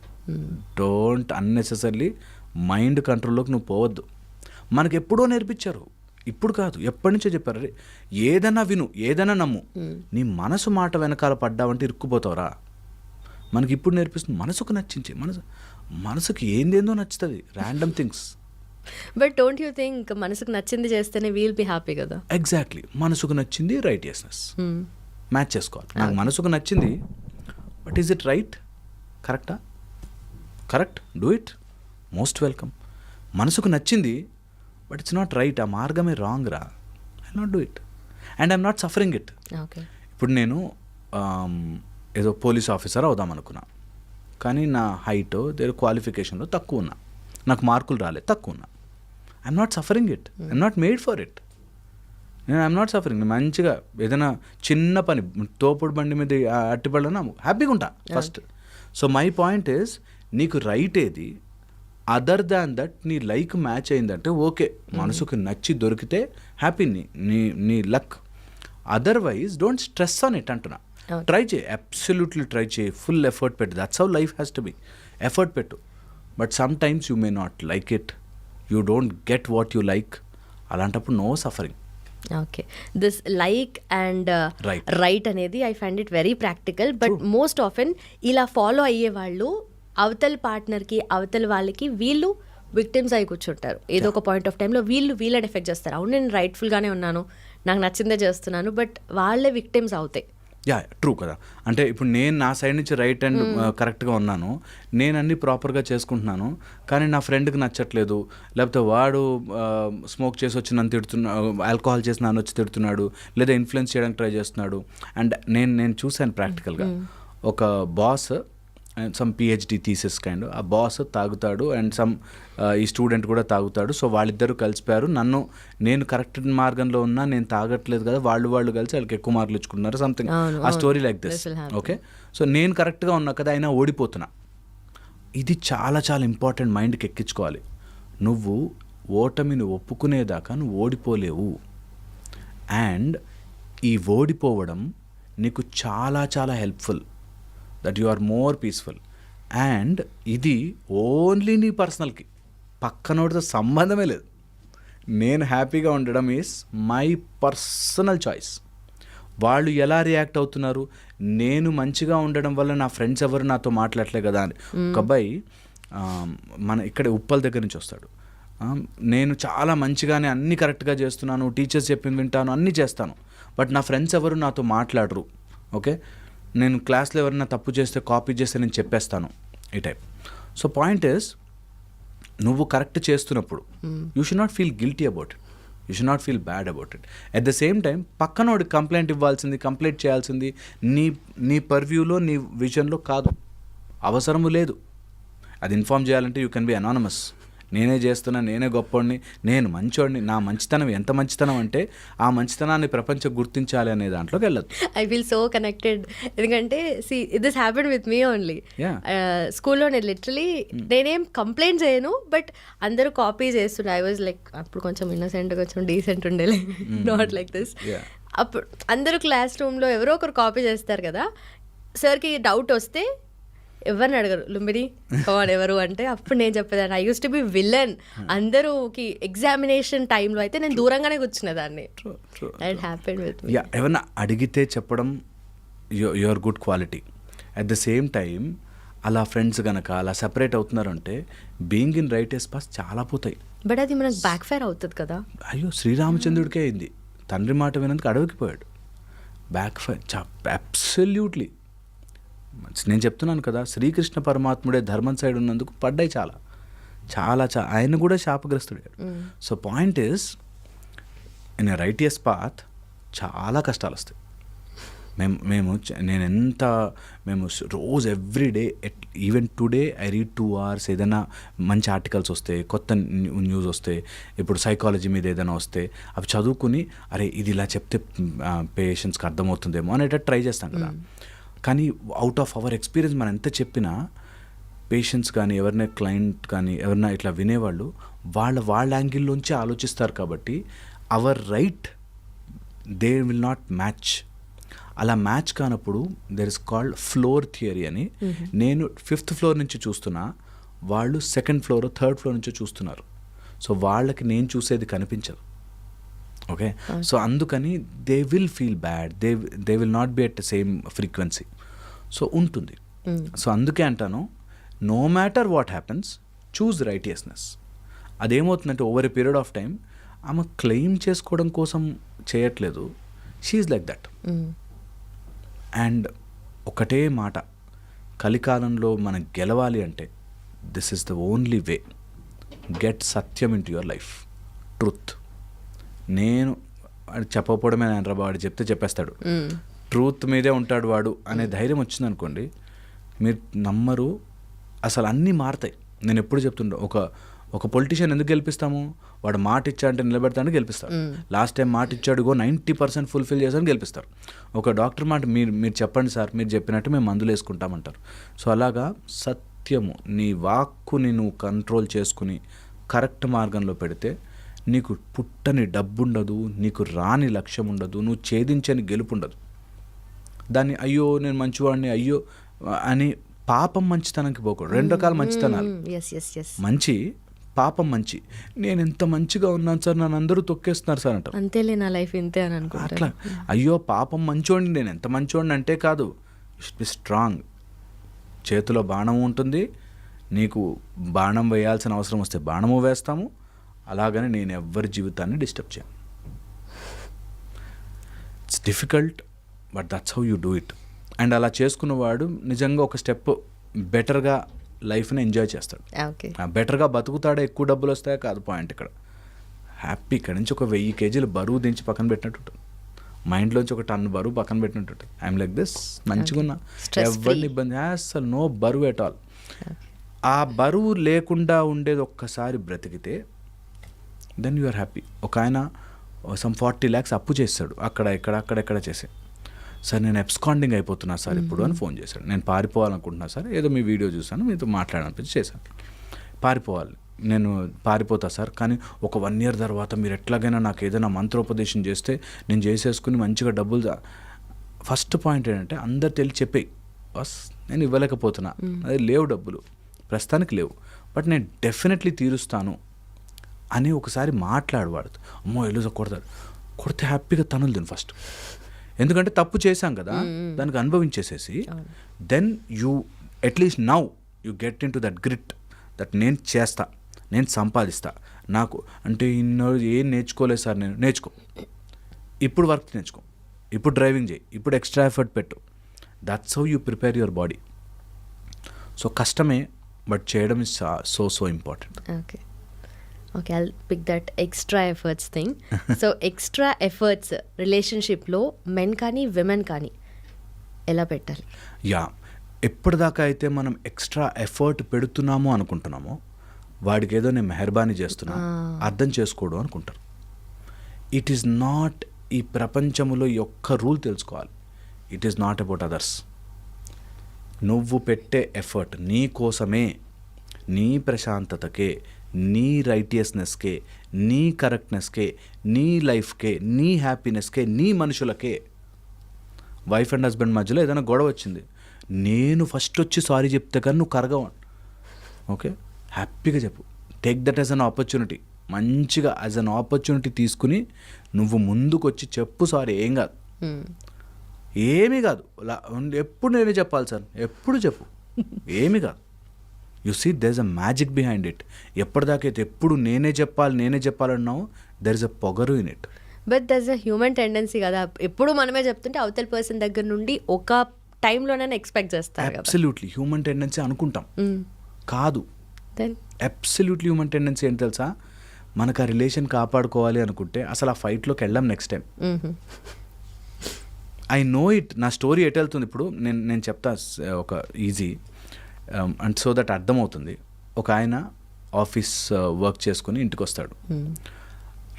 Don't unnecessarily mind కంట్రోల్లోకి నువ్వు పోవద్దు. మనకు ఎప్పుడో నేర్పించారు, ఇప్పుడు కాదు ఎప్పటి నుంచో చెప్పారు. అరే ఏదైనా విను, ఏదైనా నమ్ము, నీ మనసు మాట వెనకాల పడ్డావంటే ఇరుక్కుపోతావురా. మనకి ఇప్పుడు నేర్పిస్తుంది మనసుకు నచ్చించే. మనసుకి ఏందేందో నచ్చుతుంది, random things. But don't you think మనసుకు నచ్చింది చేస్తేనే వీల్ బి హ్యాపీ కదా? ఎగ్జాక్ట్లీ, మనసుకు నచ్చింది రైటియస్నెస్ మ్యాచ్ చేసుకోవాలి. నాకు మనసుకు నచ్చింది, బట్ ఈజ్ ఇట్ రైట్? కరెక్టా? Correct, do it, most welcome. మనసుకు నచ్చింది బట్ ఇట్స్ నాట్ రైట్, ఆ మార్గమే రాంగ్ రా, I not do it and I'm not suffering it. ఇప్పుడు నేను ఏదో పోలీస్ ఆఫీసర్ అవుదాం అనుకున్నా, కానీ నా హైట్ దేని క్వాలిఫికేషన్లో తక్కువ ఉన్నా, నాకు మార్కులు రాలేదు, తక్కువ ఉన్నా. I'm not suffering it, I'm not made for it. I'm not suffering. మంచిగా ఏదైనా చిన్న పని, తోపుడు బండి మీద అట్టిపడనా హ్యాపీగా ఉంటా first. So my point is నీకు రైట్ ఏది, అదర్ దాన్ దట్ నీ లైక్ మ్యాచ్ అయిందంటే ఓకే, మనసుకు నచ్చి దొరికితే హ్యాపీ, నీ luck. Otherwise don't stress on it అంటున్నా. ట్రై చేయి, అబ్సల్యూట్లీ ట్రై చేయి, ఫుల్ ఎఫర్ట్ పెట్టు. That's how life has to be. Effort పెట్టు. But sometimes you may not like it, you don't get what you like. అలాంటప్పుడు no suffering. Okay, this like and right అనేది I find it very practical. But most often ఇలా follow అయ్యే వాళ్ళు అవతల పార్ట్నర్కి, అవతల వాళ్ళకి వీళ్ళు విక్టిమ్స్ అయి కూర్చుంటారు. ఏదో ఒక పాయింట్ ఆఫ్ టైంలో వీళ్ళని ఎఫెక్ట్ చేస్తారు. అవును నేను రైట్ఫుల్గానే ఉన్నాను, నాకు నచ్చిందే చేస్తున్నాను, బట్ వాళ్ళే విక్టిమ్స్ అవుతాయి. యా, ట్రూ కదా. అంటే ఇప్పుడు నేను నా సైడ్ నుంచి రైట్ అండ్ కరెక్ట్గా ఉన్నాను, నేను అన్నీ ప్రాపర్గా చేసుకుంటున్నాను, కానీ నా ఫ్రెండ్కి నచ్చట్లేదు, లేకపోతే వాడు స్మోక్ చేసి వచ్చి నన్ను తిడుతున్నాడు, ఆల్కహాల్ చేసి నన్ను వచ్చి తిడుతున్నాడు, లేదా ఇన్ఫ్లుయెన్స్ చేయడానికి ట్రై చేస్తున్నాడు. అండ్ నేను చూశాను ప్రాక్టికల్గా, ఒక boss some PhD thesis kind, ఆ బాస్ తాగుతాడు అండ్ ఈ స్టూడెంట్ కూడా తాగుతాడు. సో వాళ్ళిద్దరూ కలిసిపోయారు, నేను కరెక్ట్ మార్గంలో ఉన్నా, నేను తాగట్లేదు కదా, వాళ్ళు కలిసి వాళ్ళకి ఎక్కువ మార్కులు ఇచ్చుకుంటున్నారు, సంథింగ్ ఆ story like this. Okay, so నేను కరెక్ట్గా ఉన్నా కదా, అయినా ఓడిపోతున్నా. ఇది చాలా చాలా ఇంపార్టెంట్, మైండ్కి ఎక్కించుకోవాలి. నువ్వు ఓటమిని ఒప్పుకునేదాకా నువ్వు ఓడిపోలేవు. అండ్ ఈ ఓడిపోవడం నీకు చాలా చాలా helpful, that you are more peaceful. And ఇది ఓన్లీ నీ పర్సనల్కి, పక్కనోడితో సంబంధమే లేదు. నేను హ్యాపీగా ఉండడం ఈజ్ మై పర్సనల్ చాయిస్. వాళ్ళు ఎలా రియాక్ట్ అవుతున్నారు, నేను మంచిగా ఉండడం వల్ల నా ఫ్రెండ్స్ ఎవరు నాతో మాట్లాడలే కదా అని. ఒక అబ్బాయి మన ఇక్కడ ఉప్పల్ దగ్గర నుంచి వస్తాడు. నేను చాలా మంచిగానే అన్నీ కరెక్ట్గా చేస్తున్నాను, టీచర్స్ చెప్పింది వింటాను, అన్నీ చేస్తాను, బట్ నా ఫ్రెండ్స్ ఎవరు నాతో మాట్లాడరు. ఓకే, నేను క్లాస్లో ఎవరైనా తప్పు చేస్తే, కాపీ చేస్తే నేను చెప్పేస్తాను, ఈ టైప్. సో పాయింట్ ఈస్, నువ్వు కరెక్ట్ చేస్తున్నప్పుడు you should not feel guilty about it, you should not feel bad about it. At the same time పక్కనోడికి కంప్లైంట్ ఇవ్వాల్సింది, కంప్లైంట్ చేయాల్సింది నీ పర్వ్యూలో, నీ విజన్లో కాదు, అవసరము లేదు. అది ఇన్ఫార్మ్ చేయాలంటే యూ కెన్ బి అనానమస్, నేనే చేస్తున్నా, నేనే గొప్పోడిని, నేను మంచోడిని, నా మంచితనం ఎంత మంచితనం అంటే ఆ మంచితనాన్ని ప్రపంచం గుర్తించాలి అనే దాంట్లోకి వెళ్ళదు. I feel so connected. ఎందుకంటే this happen with me only. Yeah. స్కూల్లో నేను లిటరలీ నేనేం కంప్లైంట్ చేయను, బట్ అందరూ కాపీ చేస్తుండే. ఐ వాజ్ లైక్ అప్పుడు కొంచెం ఇన్నసెంట్, కొంచెం డీసెంట్ ఉండేలే, నాట్ లైక్ దిస్. Yeah. అప్పుడు అందరూ క్లాస్ రూమ్లో ఎవరో ఒకరు కాపీ చేస్తారు కదా. సార్కి డౌట్ వస్తే ఎవరిని అడగరు, లుంబిని కమాన్ ఎవరు అంటే అప్పుడు నేను చెప్పేదాన్ని I use to be villain. అందరూకి ఎగ్జామినేషన్ టైంలో అయితే నేను దూరంగానే కూర్చునేదాన్ని. That happened with me. Yeah, ఎవరన్నా అడిగితే చెప్పడం your good quality. At the same time అలా ఫ్రెండ్స్ కనుక అలా సెపరేట్ అవుతున్నారంటే బీయింగ్ ఇన్ రైట్ పాస్ చాలా పోతాయి. బట్ అది మనకు బ్యాక్ ఫైర్ అవుతుంది కదా. అయ్యో, శ్రీరామచంద్రుడికే అయింది. తండ్రి మాట వినందుకు అడవికి పోయాడు. Back fire absolutely. నేను చెప్తున్నాను కదా, శ్రీకృష్ణ పరమాత్ముడే ధర్మం సైడ్ ఉన్నందుకు పడ్డాయి చాలా చాలా ఆయన కూడా శాపగ్రస్తుడు. So point is in a righteous path చాలా కష్టాలు వస్తాయి. మేము రోజు everyday even today I read 2 hours. ఏదైనా మంచి ఆర్టికల్స్ వస్తే, కొత్త న్యూస్ వస్తే, ఇప్పుడు సైకాలజీ మీద ఏదైనా వస్తే అవి చదువుకుని అరే ఇది ఇలా చెప్తే పేషెంట్స్కి అర్థమవుతుందేమో అనేటట్టు ట్రై చేస్తాం కదా. కానీ అవుట్ ఆఫ్ అవర్ ఎక్స్పీరియన్స్ మనం ఎంత చెప్పినా పేషెంట్స్ కానీ ఎవరైనా క్లయింట్ కానీ ఎవరైనా ఇట్లా వినేవాళ్ళు వాళ్ళ యాంగిల్లోంచి ఆలోచిస్తారు. కాబట్టి our right they will not match. అలా మ్యాచ్ కానప్పుడు there is called floor theory అని. నేను 5th floor నుంచి చూస్తున్నా, వాళ్ళు 2nd floor 3rd floor నుంచి చూస్తున్నారు. సో వాళ్ళకి నేను చూసేది కనిపించదు. ఓకే, సో అందుకని they will feel bad, they will not be at the same frequency. So ఉంటుంది. సో అందుకే అంటాను, no matter what happens, choose righteousness. అదేమవుతుందంటే over a period of time ఆమె క్లెయిమ్ చేసుకోవడం కోసం చేయట్లేదు, షీఈ్ లైక్ దట్. అండ్ ఒకటే మాట, కలికాలంలో మనం గెలవాలి అంటే this is the only way. Get Satyam in to your life, truth. నేను చెప్పకపోవడమే వాడు చెప్తే చెప్పేస్తాడు, ట్రూత్ మీదే ఉంటాడు వాడు అనే ధైర్యం వచ్చిందనుకోండి, మీరు నమ్మరు, అసలు అన్నీ మారుతాయి. నేను ఎప్పుడు చెప్తుండే, ఒక పొలిటీషియన్ ఎందుకు గెలిపిస్తాము, వాడు మాట ఇచ్చాడంటే నిలబెడతాడని గెలిపిస్తారు. లాస్ట్ టైం మాట ఇచ్చాడుగో 90% ఫుల్ఫిల్ చేశాడని గెలిపిస్తారు. ఒక డాక్టర్ మాట మీరు చెప్పండి సార్, మీరు చెప్పినట్టు మేము మందులు వేసుకుంటామంటారు. సో అలాగా సత్యము, నీ వాక్కుని నువ్వు కంట్రోల్ చేసుకుని కరెక్ట్ మార్గంలో పెడితే నీకు పుట్టని డబ్బు ఉండదు, నీకు రాని లక్ష్యం ఉండదు, నువ్వు ఛేదించని గెలుపు ఉండదు. దాన్ని అయ్యో నేను మంచివాడిని అయ్యో అని పాపం మంచితనానికి పోకూడదు. 2 రకాల మంచితనాలు, మంచి పాపం. మంచి, నేను ఎంత మంచిగా ఉన్నాను సార్, నన్ను అందరూ తొక్కేస్తున్నారు సార్ అంటారు, అంతేలే నా లైఫ్ ఇంతే అని అనుకుంటా. అట్లా అయ్యో పాపం మంచోండి, నేను ఎంత మంచోండి అంటే కాదు. You should be strong. చేతిలో బాణం ఉంటుంది, నీకు బాణం వేయాల్సిన అవసరం వస్తే బాణము వేస్తాము. అలాగని నేను ఎవ్వరి జీవితాన్ని డిస్టర్బ్ చేయను. It's difficult, but that's how you do it. And అలా చేసుకున్నవాడు నిజంగా ఒక స్టెప్ బెటర్గా లైఫ్ని ఎంజాయ్ చేస్తాడు. బెటర్గా బతుకుతాడే. ఎక్కువ డబ్బులు వస్తాయో కాదు పాయింట్ ఇక్కడ. హ్యాపీ ఇక్కడ నుంచి ఒక 1000 kgs బరువు దించి పక్కన పెట్టినట్టు ఉంటుంది. మైండ్లోంచి ఒక టన్ బరువు పక్కన పెట్టినట్టు ఉంటుంది. ఐఎమ్ లైక్ దిస్, మంచిగా ఉన్నా, ఎవరిని ఇబ్బంది, అసలు నో బరువు ఎట్ ఆల్. ఆ బరువు లేకుండా ఉండేది ఒక్కసారి బ్రతికితే దెన్ యు ఆర్ హ్యాపీ. ఒక ఆయన సమ్ 40 lakhs అప్పు చేస్తాడు, అక్కడెక్కడ చేసి, సార్ నేను ఎబ్స్కాండింగ్ అయిపోతున్నా సార్ ఇప్పుడు అని ఫోన్ చేశాడు. నేను పారిపోవాలనుకుంటున్నా సార్, ఏదో మీ వీడియో చూసాను, మీతో మాట్లాడాలనిపించి చేశాను. పారిపోవాలి, నేను పారిపోతా సార్, కానీ ఒక 1 year తర్వాత మీరు ఎట్లాగైనా నాకు ఏదైనా మంత్రోపదేశం చేస్తే నేను చేసేసుకుని మంచిగా డబ్బులు. ఫస్ట్ పాయింట్ ఏంటంటే అందరు తెలిసి చెప్పేయి, బస్ నేను ఇవ్వలేకపోతున్నా, అదే లేవు డబ్బులు ప్రస్తుతానికి లేవు, బట్ నేను డెఫినెట్లీ తీరుస్తాను అని ఒకసారి మాట్లాడవాడు. అమ్మో ఎల్లుజ కొడితే హ్యాపీగా తనులు తిను ఫస్ట్. ఎందుకంటే తప్పు చేశాం కదా, దానికి అనుభవించేసేసి then you at least now you get into that grit, that నేను చేస్తా, నేను సంపాదిస్తా. నాకు అంటే ఇన్నో ఏం నేర్చుకోలేదు సార్, నేను నేర్చుకో, ఇప్పుడు వర్క్ నేర్చుకో, ఇప్పుడు డ్రైవింగ్ చేయి, ఇప్పుడు ఎక్స్ట్రా ఎఫర్ట్ పెట్టు. That's how you prepare your body. So కష్టమే, బట్ చేయడం is so important. Okay, I'll pick that extra efforts thing. So extra efforts రిలేషన్షిప్లో మెన్ కానీ విమెన్ కానీ ఎలా పెట్టాలి? ఎప్పటిదాకా అయితే మనం ఎక్స్ట్రా ఎఫర్ట్ పెడుతున్నామో అనుకుంటున్నామో వాడికి ఏదో నేను మెహర్బానీ చేస్తున్నా, అర్థం చేసుకోడు అనుకుంటారు. ఇట్ ఈస్ నాట్, ఈ ప్రపంచంలో ఈ ఒక్క రూల్ తెలుసుకోవాలి, it is not about others. నువ్వు పెట్టే ఎఫర్ట్ నీ కోసమే, నీ ప్రశాంతతకే, నీ రైటియస్నెస్కే, నీ కరెక్ట్నెస్కే, నీ లైఫ్కే, నీ హ్యాపీనెస్కే, నీ మనుషులకే. వైఫ్ అండ్ హస్బెండ్ మధ్యలో ఏదైనా గొడవ వచ్చింది, నేను ఫస్ట్ వచ్చి సారీ చెప్తే కానీ నువ్వు కరగవు. ఓకే, హ్యాపీగా చెప్పు. Take that as an opportunity. మంచిగా యాజ్ అన్ ఆపర్చునిటీ తీసుకుని నువ్వు ముందుకు వచ్చి చెప్పు సారీ, ఏం కాదు, ఏమీ కాదు. ఎప్పుడు నేనే చెప్పాలి సార్, ఎప్పుడు చెప్పు, ఏమీ కాదు. You see there is a magic behind it. ఎప్పటిదాకైతే ఎప్పుడు నేనే చెప్పాలన్నావు, దెర్ ఇస్ అ పొగరు in it. But that's a human tendency కదా, ఎప్పుడు మనమే చెప్తుంటే అవతల పర్సన్ దగ్గర నుండి ఒక టైంలోనైనా ఎక్స్పెక్ట్ చేస్తారు కదా. అబ్సల్యూట్లీ హ్యూమన్ టెండెన్సీ అనుకుంటాం, కాదు. అబ్సల్యూట్లీ హ్యూమన్ టెండెన్సీ ఏంటి తెలుసా, మనకు ఆ రిలేషన్ కాపాడుకోవాలి అనుకుంటే అసలు ఆ ఫైట్లోకి వెళ్ళాం next time. I know it. నా స్టోరీ ఎటు వెళ్తుంది ఇప్పుడు నేను చెప్తా ఒక ఈజీ అండ్ సో దట్ అర్థమవుతుంది. ఒక ఆయన ఆఫీస్ వర్క్ చేసుకుని ఇంటికి వస్తాడు.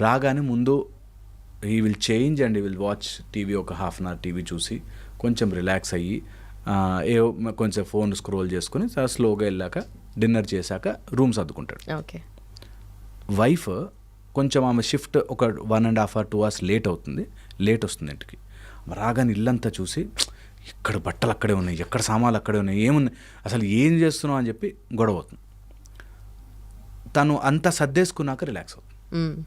రాగానే ముందు he will change and he will watch TV, ఒక హాఫ్ అన్ అవర్ టీవీ చూసి కొంచెం రిలాక్స్ అయ్యి కొంచెం ఫోన్ స్క్రోల్ చేసుకుని చాలా స్లోగా వెళ్ళాక డిన్నర్ చేశాక రూమ్ సర్దుకుంటాడు. ఓకే. వైఫ్ కొంచెం ఆమె షిఫ్ట్ ఒక 1.5 hours 2 hours లేట్ వస్తుంది ఇంటికి. రాగానే ఇల్లంతా చూసి ఇక్కడ బట్టలు అక్కడే ఉన్నాయి, ఎక్కడ సామాన్లు అక్కడే ఉన్నాయి, ఏమున్నాయి, అసలు ఏం చేస్తున్నావు అని చెప్పి గొడవ అవుతుంది. తను అంతా సర్దేసుకున్నాక రిలాక్స్ అవుతుంది.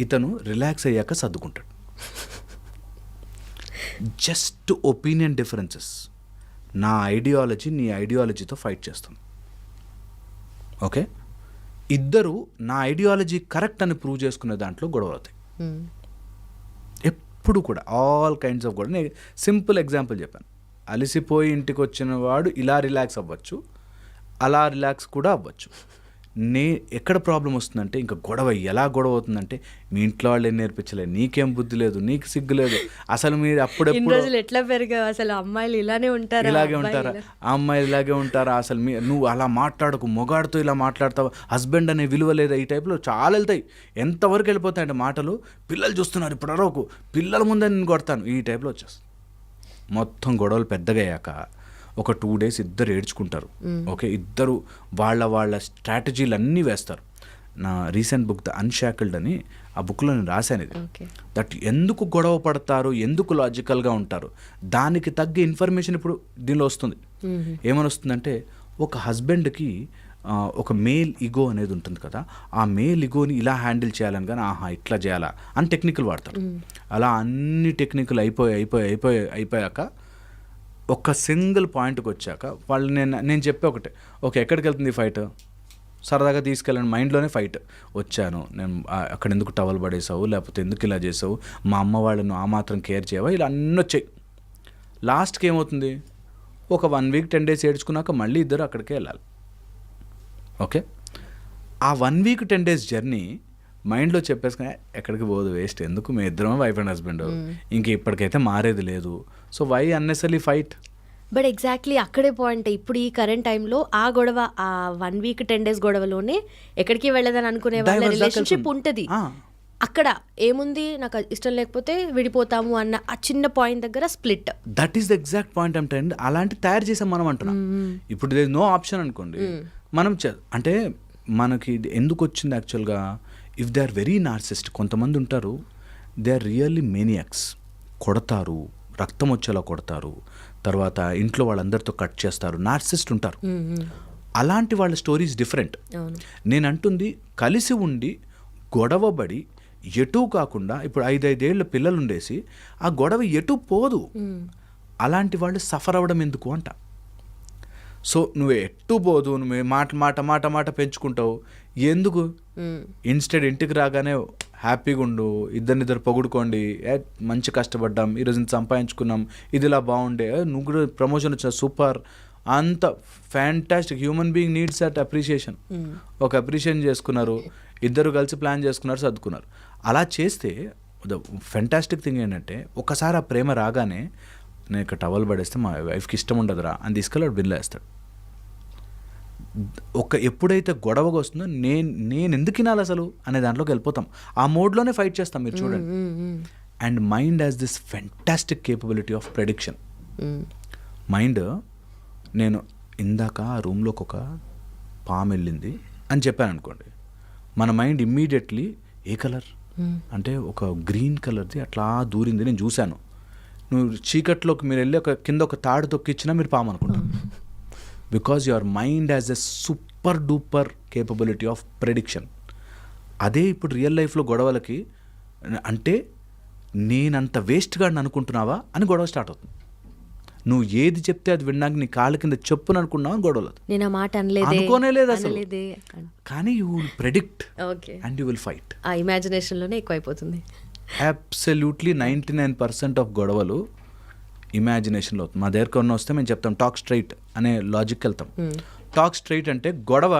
ఇతను రిలాక్స్ అయ్యాక సర్దుకుంటాడు. Just opinion differences. నా ఐడియాలజీ నీ ఐడియాలజీతో ఫైట్ చేస్తుంది. ఓకే, ఇద్దరు నా ఐడియాలజీ కరెక్ట్ అని ప్రూవ్ చేసుకునే దాంట్లో గొడవ అవుతాయి ఎప్పుడు కూడా. ఆల్ కైండ్స్ ఆఫ్ గొడవ. నేను సింపుల్ ఎగ్జాంపుల్ చెప్పాను. అలసిపోయి ఇంటికి వచ్చిన వాడు ఇలా రిలాక్స్ అవ్వచ్చు, అలా రిలాక్స్ కూడా అవ్వచ్చు. ఎక్కడ ప్రాబ్లం వస్తుందంటే, ఇంకా గొడవ ఎలా గొడవ అవుతుందంటే, మీ ఇంట్లో వాళ్ళు ఏం నేర్పించలేదు, నీకేం బుద్ధి లేదు, నీకు సిగ్గు లేదు, అసలు మీరు అప్పుడెప్పుడు ఎట్లా పెరిగావు, అసలు అమ్మాయిలు ఇలాగే ఉంటారా, ఆ అమ్మాయిలు ఇలాగే ఉంటారా, అసలు నువ్వు అలా మాట్లాడకు, మొగాడితో ఇలా మాట్లాడతావు, హస్బెండ్ అనే విలువ లేదా, ఈ టైప్లో చాలా వెళ్తాయి. ఎంతవరకు వెళ్ళిపోతాయంటే మాటలు, పిల్లలు చూస్తున్నారు ఇప్పుడు అరవకు, పిల్లల ముందే నేను కొడతాను, ఈ టైప్లో వచ్చేస్తుంది. మొత్తం గొడవలు పెద్దగా అయ్యాక ఒక 2 days ఇద్దరు ఏడ్చుకుంటారు. ఓకే, ఇద్దరు వాళ్ళ స్ట్రాటజీలు అన్నీ వేస్తారు. నా రీసెంట్ బుక్ ద అన్షాకిల్డ్ అని, ఆ బుక్లో నేను రాశాను ఇది. దట్ ఎందుకు గొడవ పడతారు, ఎందుకు లాజికల్గా ఉంటారు, దానికి తగ్గ ఇన్ఫర్మేషన్ ఇప్పుడు దీనిలో వస్తుంది. ఏమని వస్తుందంటే, ఒక హస్బెండ్కి ఒక మేల్ ఈగో అనేది ఉంటుంది కదా, ఆ మేల్ ఈగోని ఇలా హ్యాండిల్ చేయాలని కానీ, ఇట్లా చేయాలా అని టెక్నికల్ వాడతారు. అలా అన్ని టెక్నికల్ అయిపోయాక ఒక సింగిల్ పాయింట్కి వచ్చాక వాళ్ళు నేను చెప్పే ఒకటే, ఓకే ఎక్కడికి వెళ్తుంది ఫైట్, సరదాగా తీసుకెళ్ళండి, మైండ్లోనే ఫైట్. వచ్చాను నేను, అక్కడ ఎందుకు టవల్ పడేసావు, లేకపోతే ఎందుకు ఇలా చేసావు, మా అమ్మ వాళ్ళను ఆ మాత్రం కేర్ చేయవా, ఇలా అన్నీ వచ్చాయి. లాస్ట్కి ఏమవుతుంది, ఒక 1 week 10 days ఏడ్చుకున్నాక మళ్ళీ ఇద్దరు అక్కడికే వెళ్ళాలి. ఓకే, ఆ 1 week 10 days జర్నీ మైండ్లో చెప్పేసుకుని ఎక్కడికి పోదు, వేస్ట్, ఎందుకు, మీ ఇద్దరమే వైఫ్ అండ్ హస్బెండ్, ఇంక ఇప్పటికైతే మారేది లేదు, so why unnecessary fight. But exactly అక్కడే పాయింట్. ఇప్పుడు ఈ కరెంట్ టైంలో ఆ గొడవ, ఆ 1 week 10 days గొడవలోనే ఎక్కడికి వెళ్ళదని అనుకునే వాళ్ళ రిలేషన్షిప్ ఉంటుంది. అక్కడ ఏముంది, నాకు ఇష్టం లేకపోతే విడిపోతాము అన్న ఆ చిన్న పాయింట్ దగ్గర split. That is the exact point అంటే, అలాంటి తయారు చేసాం మనం అంటున్నాం. ఇప్పుడు దేర్ నో ఆప్షన్ అనుకోండి, మనం అంటే మనకి ఎందుకు వచ్చింది యాక్చువల్గా, if they are very narcissist, కొంతమంది ఉంటారు, దే ఆర్ రియల్లీ మేనియాక్స్, కొడతారు, రక్తం వచ్చేలా కొడతారు, తర్వాత ఇంట్లో వాళ్ళందరితో కట్ చేస్తారు, నార్సిస్ట్ ఉంటారు. అలాంటి వాళ్ళ స్టోరీస్ డిఫరెంట్. నేను అంటుంది, కలిసి ఉండి గొడవబడి ఎటూ కాకుండా, ఇప్పుడు 5 ఏళ్ళ పిల్లలు ఉండేసి ఆ గొడవ ఎటూ పోదు, అలాంటి వాళ్ళు సఫర్ అవ్వడం ఎందుకు అంట. సో నువ్వు ఎట్టు పోదు, నువ్వు మాట పెంచుకుంటావు ఎందుకు, ఇన్స్టెడ్ ఇంటికి రాగానే హ్యాపీగా ఉండు, ఇద్దరు పొగుడుకోండి, మంచి కష్టపడ్డాం, ఈరోజు సంపాదించుకున్నాం, ఇది ఇలా బాగుండే, నువ్వు కూడా ప్రమోషన్ వచ్చిన సూపర్, అంత fantastic. Human being needs that appreciation. ఒక అప్రిషియేషన్ చేసుకున్నారు, ఇద్దరు కలిసి ప్లాన్ చేసుకున్నారు, సర్దుకున్నారు. అలా చేస్తే ద ఫ్యాంటాస్టిక్ థింగ్ ఏంటంటే, ఒకసారి ఆ ప్రేమ రాగానే, నేను ఇక్కడ టవల్ పడేస్తే మా వైఫ్కి ఇష్టం ఉండదురా అని తీసుకెళ్ళి బిల్లు వేస్తాడు. ఎప్పుడైతే గొడవగా వస్తుందో నేను ఎందుకు వినాలి అసలు అనే దాంట్లోకి వెళ్ళిపోతాం. ఆ మోడ్లోనే ఫైట్ చేస్తాం, మీరు చూడండి. And mind has this fantastic capability of prediction. Mind, నేను ఇందాక ఆ రూమ్లోకి ఒక పాము వెళ్ళింది అని చెప్పాను అనుకోండి, మన మైండ్ ఇమ్మీడియట్లీ ఏ కలర్ అంటే ఒక గ్రీన్ కలర్ది అట్లా దూరింది, నేను చూశాను. నువ్వు చీకట్లోకి మీరు వెళ్ళి కింద ఒక తాడు తొక్కిచ్చినా మీరు పాము అనుకుంటారు. Because your mind has a super duper capability of prediction. అదే ఇప్పుడు రియల్ లైఫ్లో గొడవలకి అంటే నేనంత వేస్ట్గా అనుకుంటున్నావా అని గొడవ స్టార్ట్ అవుతుంది. నువ్వు ఏది చెప్తే అది వినడానికి నీ కాళ్ళ కింద చెప్పును అనుకున్నావు అని గొడవలు. నేను ఆ మాట అనుకోనే లేదు అసలు, కానీ you will predict and you will fight. ఆ ఇమాజినేషన్లోనే ఎక్కువైపోతుంది. అబ్సల్యూట్లీ 99% ఆఫ్ గొడవలు ఇమాజినేషన్లో అవుతుంది. మా దగ్గర కొన్ని వస్తే మేము చెప్తాం టాక్ స్ట్రైట్ అనే లాజిక్ వెళ్తాం. టాక్ స్ట్రైట్ అంటే గొడవ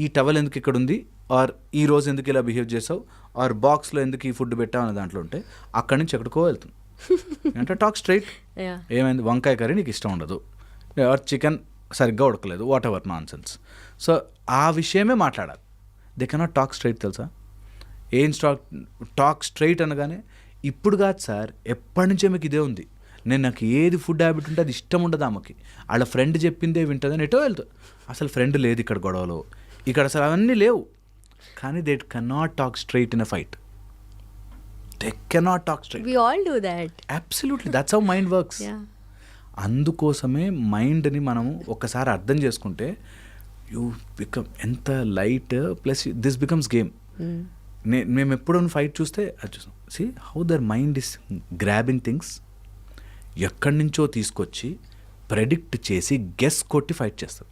ఈ టవల్ ఎందుకు ఇక్కడ ఉంది, ఆర్ ఈ రోజు ఎందుకు ఇలా బిహేవ్ చేసావు, ఆర్ బాక్స్లో ఎందుకు ఈ ఫుడ్ పెట్టావు అనే దాంట్లో ఉంటే అక్కడి నుంచి ఎక్కడికో వెళ్తుంది. అంటే టాక్ స్ట్రైట్. ఏమైంది, వంకాయ కర్రీ నీకు ఇష్టం ఉండదు, ఆర్ చికెన్ సరిగ్గా ఉడకలేదు, whatever nonsense. So ఆ విషయమే మాట్లాడాలి. They cannot talk straight. తెలుసా ఏం టాక్ స్ట్రైట్ అనగానే ఇప్పుడు కాదు సార్, ఎప్పటి నుంచే మీకు ఇదే ఉంది. నాకు ఏది ఫుడ్ హ్యాబిట్ ఉంటే అది ఇష్టం ఉండదు ఆమెకి, వాళ్ళ ఫ్రెండ్ చెప్పిందే వింటుందని ఎటో వెళ్తుంది. అసలు ఫ్రెండ్ లేదు ఇక్కడ గొడవలో, ఇక్కడ అసలు అవన్నీ లేవు. కానీ they cannot talk straight in a fight. They cannot talk straight. We all do that. Absolutely, that's how mind works. అందుకోసమే మైండ్ని మనము ఒకసారి అర్థం చేసుకుంటే యూ బికమ్ ఎంత light, plus this becomes game. మేము ఎప్పుడూ ఫైట్ చూస్తే అది చూస్తాం. See how their mind is grabbing things, ఎక్కడి నుంచో తీసుకొచ్చి ప్రెడిక్ట్ చేసి గెస్ కొట్టి ఫైట్ చేస్తారు.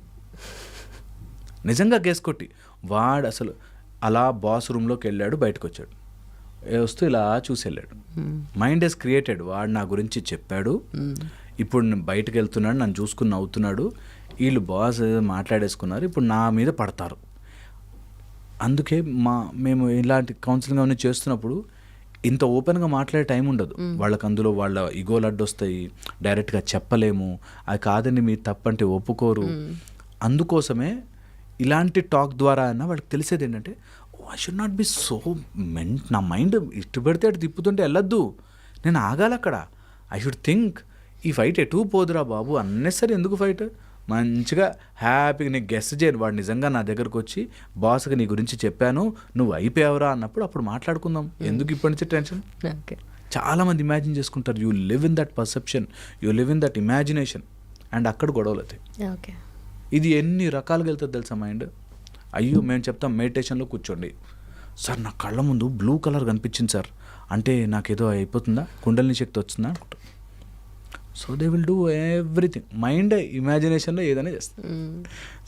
నిజంగా గెస్ కొట్టి వాడు అసలు అలా బాస్ రూమ్లోకి వెళ్ళాడు, బయటకు వచ్చాడు, వస్తూ ఇలా చూసి వెళ్ళాడు. మైండ్ హెస్ క్రియేటెడ్, వాడు నా గురించి చెప్పాడు, ఇప్పుడు నేను బయటకు వెళ్తున్నాడు, నన్ను చూసుకుని నవ్వుతున్నాడు, వీళ్ళు బాస్ మాట్లాడేసుకున్నారు, ఇప్పుడు నా మీద పడతారు. అందుకే మేము ఇలాంటి కౌన్సిలింగ్ అవన్నీ చేస్తున్నప్పుడు ఇంత ఓపెన్గా మాట్లాడే టైం ఉండదు వాళ్ళకి. అందులో వాళ్ళ ఈగోలు అడ్డొస్తాయి, డైరెక్ట్గా చెప్పలేము, అది కాదని మీరు తప్పంటే ఒప్పుకోరు. అందుకోసమే ఇలాంటి టాక్ ద్వారా అయినా వాళ్ళకి తెలిసేది ఏంటంటే, I should not be so నా మైండ్ ఇటు పెడితే అటు తిప్పుతుంటే వెళ్ళొద్దు, నేను ఆగాలి అక్కడ. ఐ షుడ్ థింక్ ఈ ఫైట్ ఎటు పోదురా బాబు, అన్నెసరి ఎందుకు ఫైట్, మంచిగా హ్యాపీగా నీకు గెస్ట్ చేయను. వాడు నిజంగా నా దగ్గరకు వచ్చి బాస్కి నీ గురించి చెప్పాను, నువ్వు అయిపోయావురా అన్నప్పుడు అప్పుడు మాట్లాడుకుందాం, ఎందుకు ఇప్పటి నుంచి టెన్షన్. చాలామంది ఇమాజిన్ చేసుకుంటారు. You live in that perception, you live in that imagination, and అక్కడ గొడవలు అవుతాయి. ఇది ఎన్ని రకాలుగా వెళ్తుంది తెలుసా మైండ్. అయ్యో మేము చెప్తాం మెడిటేషన్లో కూర్చోండి సార్, నా కళ్ళ ముందు బ్లూ కలర్ కనిపించింది సార్, అంటే నాకేదో అయిపోతుందా, కుండలిని శక్తి వచ్చిందా అనుకుంటా. So they will do everything. Mind ఇమాజినేషన్లో ఏదైనా చేస్తుంది.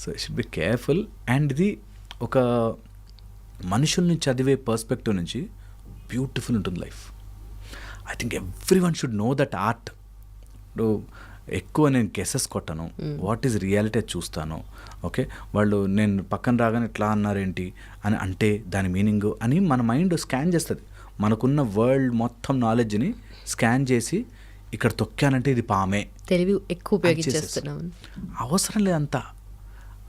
So should be careful. And ఇది ఒక మనుషుల్ని చదివే పర్స్పెక్టివ్ నుంచి బ్యూటిఫుల్ ఉంటుంది life. I think everyone should know that art. ఎక్కువ నేను గెసెస్ కొట్టను, వాట్ ఈజ్ రియాలిటీ అది చూస్తాను. ఓకే, వాళ్ళు నేను పక్కన రాగానే ఇట్లా అన్నారేంటి అని అంటే దాని మీనింగ్ అని మన మైండ్ స్కాన్ చేస్తుంది. మనకున్న వరల్డ్ మొత్తం నాలెడ్జ్ని స్కాన్ చేసి ఇక్కడ తొక్కానంటే ఇది పామే, తెలివి ఎక్కువ ఉపయోగించేస్తున్నాం. అవసరం లేదంతా.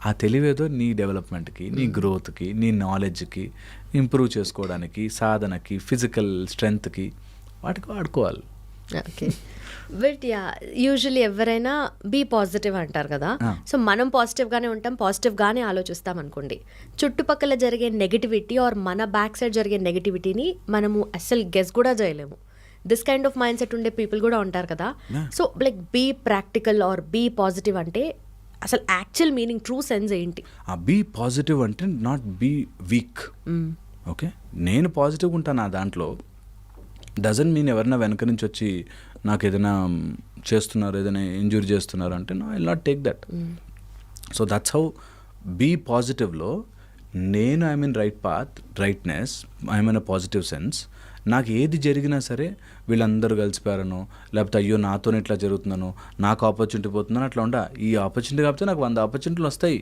ఆ తెలివేదో నీ డెవలప్మెంట్కి, నీ గ్రోత్కి, నీ నాలెడ్జ్కి, ఇంప్రూవ్ చేసుకోవడానికి, సాధనకి, ఫిజికల్ స్ట్రెంగ్త్కి వాటికి వాడుకోవాలి. ఓకే, బట్ యూజువల్లీ ఎవరైనా బీ పాజిటివ్ అంటారు కదా. సో మనం పాజిటివ్గానే ఉంటాం, పాజిటివ్గానే ఆలోచిస్తాం అనుకోండి. చుట్టుపక్కల జరిగే నెగిటివిటీ ఆర్ మన బ్యాక్ సైడ్ జరిగే నెగిటివిటీని మనము అస్సలు గెస్ కూడా చేయలేము. This kind of mind set ఉండే పీపుల్ కూడా ఉంటారు కదా. So like be practical or be positive అంటే అసలు యాక్చువల్ మీనింగ్, ట్రూ సెన్స్ ఏంటి? బీ పాజిటివ్ అంటే నాట్ బీ వీక్. ఓకే, నేను పాజిటివ్గా ఉంటాను నా దాంట్లో, డజంట్ మీన్ ఎవరైనా వెనక నుంచి వచ్చి నాకు ఏదైనా చేస్తున్నారు, ఏదైనా ఇంజూరీ చేస్తున్నారు అంటే no, I will not take that. So that's how be పాజిటివ్లో నేను I mean right path, rightness, I mean a positive sense. నాకు ఏది జరిగినా సరే వీళ్ళందరూ కలిసిపోయారను, లేకపోతే అయ్యో నాతోనే ఇట్లా జరుగుతున్నాను, నాకు ఆపర్చునిటీ పోతుందని అట్లా ఉండా. ఈ ఆపర్చునిటీ కాకపోతే నాకు 100 ఆపర్చునిటీలు వస్తాయి.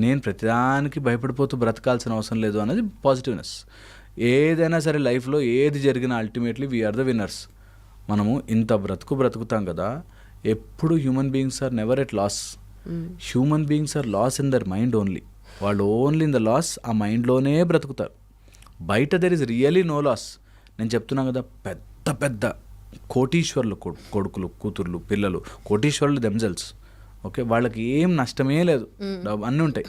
నేను ప్రతిదానికి భయపడిపోతూ బ్రతకాల్సిన అవసరం లేదు అనేది పాజిటివ్నెస్. ఏదైనా సరే లైఫ్లో ఏది జరిగినా అల్టిమేట్లీ వీఆర్ ద విన్నర్స్. మనము ఇంత బ్రతుకుతాం కదా, ఎప్పుడు human beings are never at loss. Human beings are loss in their mind only. వాళ్ళు ఓన్లీ ఇన్ ద లాస్, ఆ మైండ్లోనే బ్రతుకుతారు. బయట there is really no loss. నేను చెప్తున్నాను కదా, పెద్ద పెద్ద కోటీశ్వర్లు కొడుకులు, కూతుర్లు, పిల్లలు కోటీశ్వర్లు దెమ్సెల్స్. ఓకే, వాళ్ళకి ఏం నష్టమే లేదు, అన్నీ ఉంటాయి.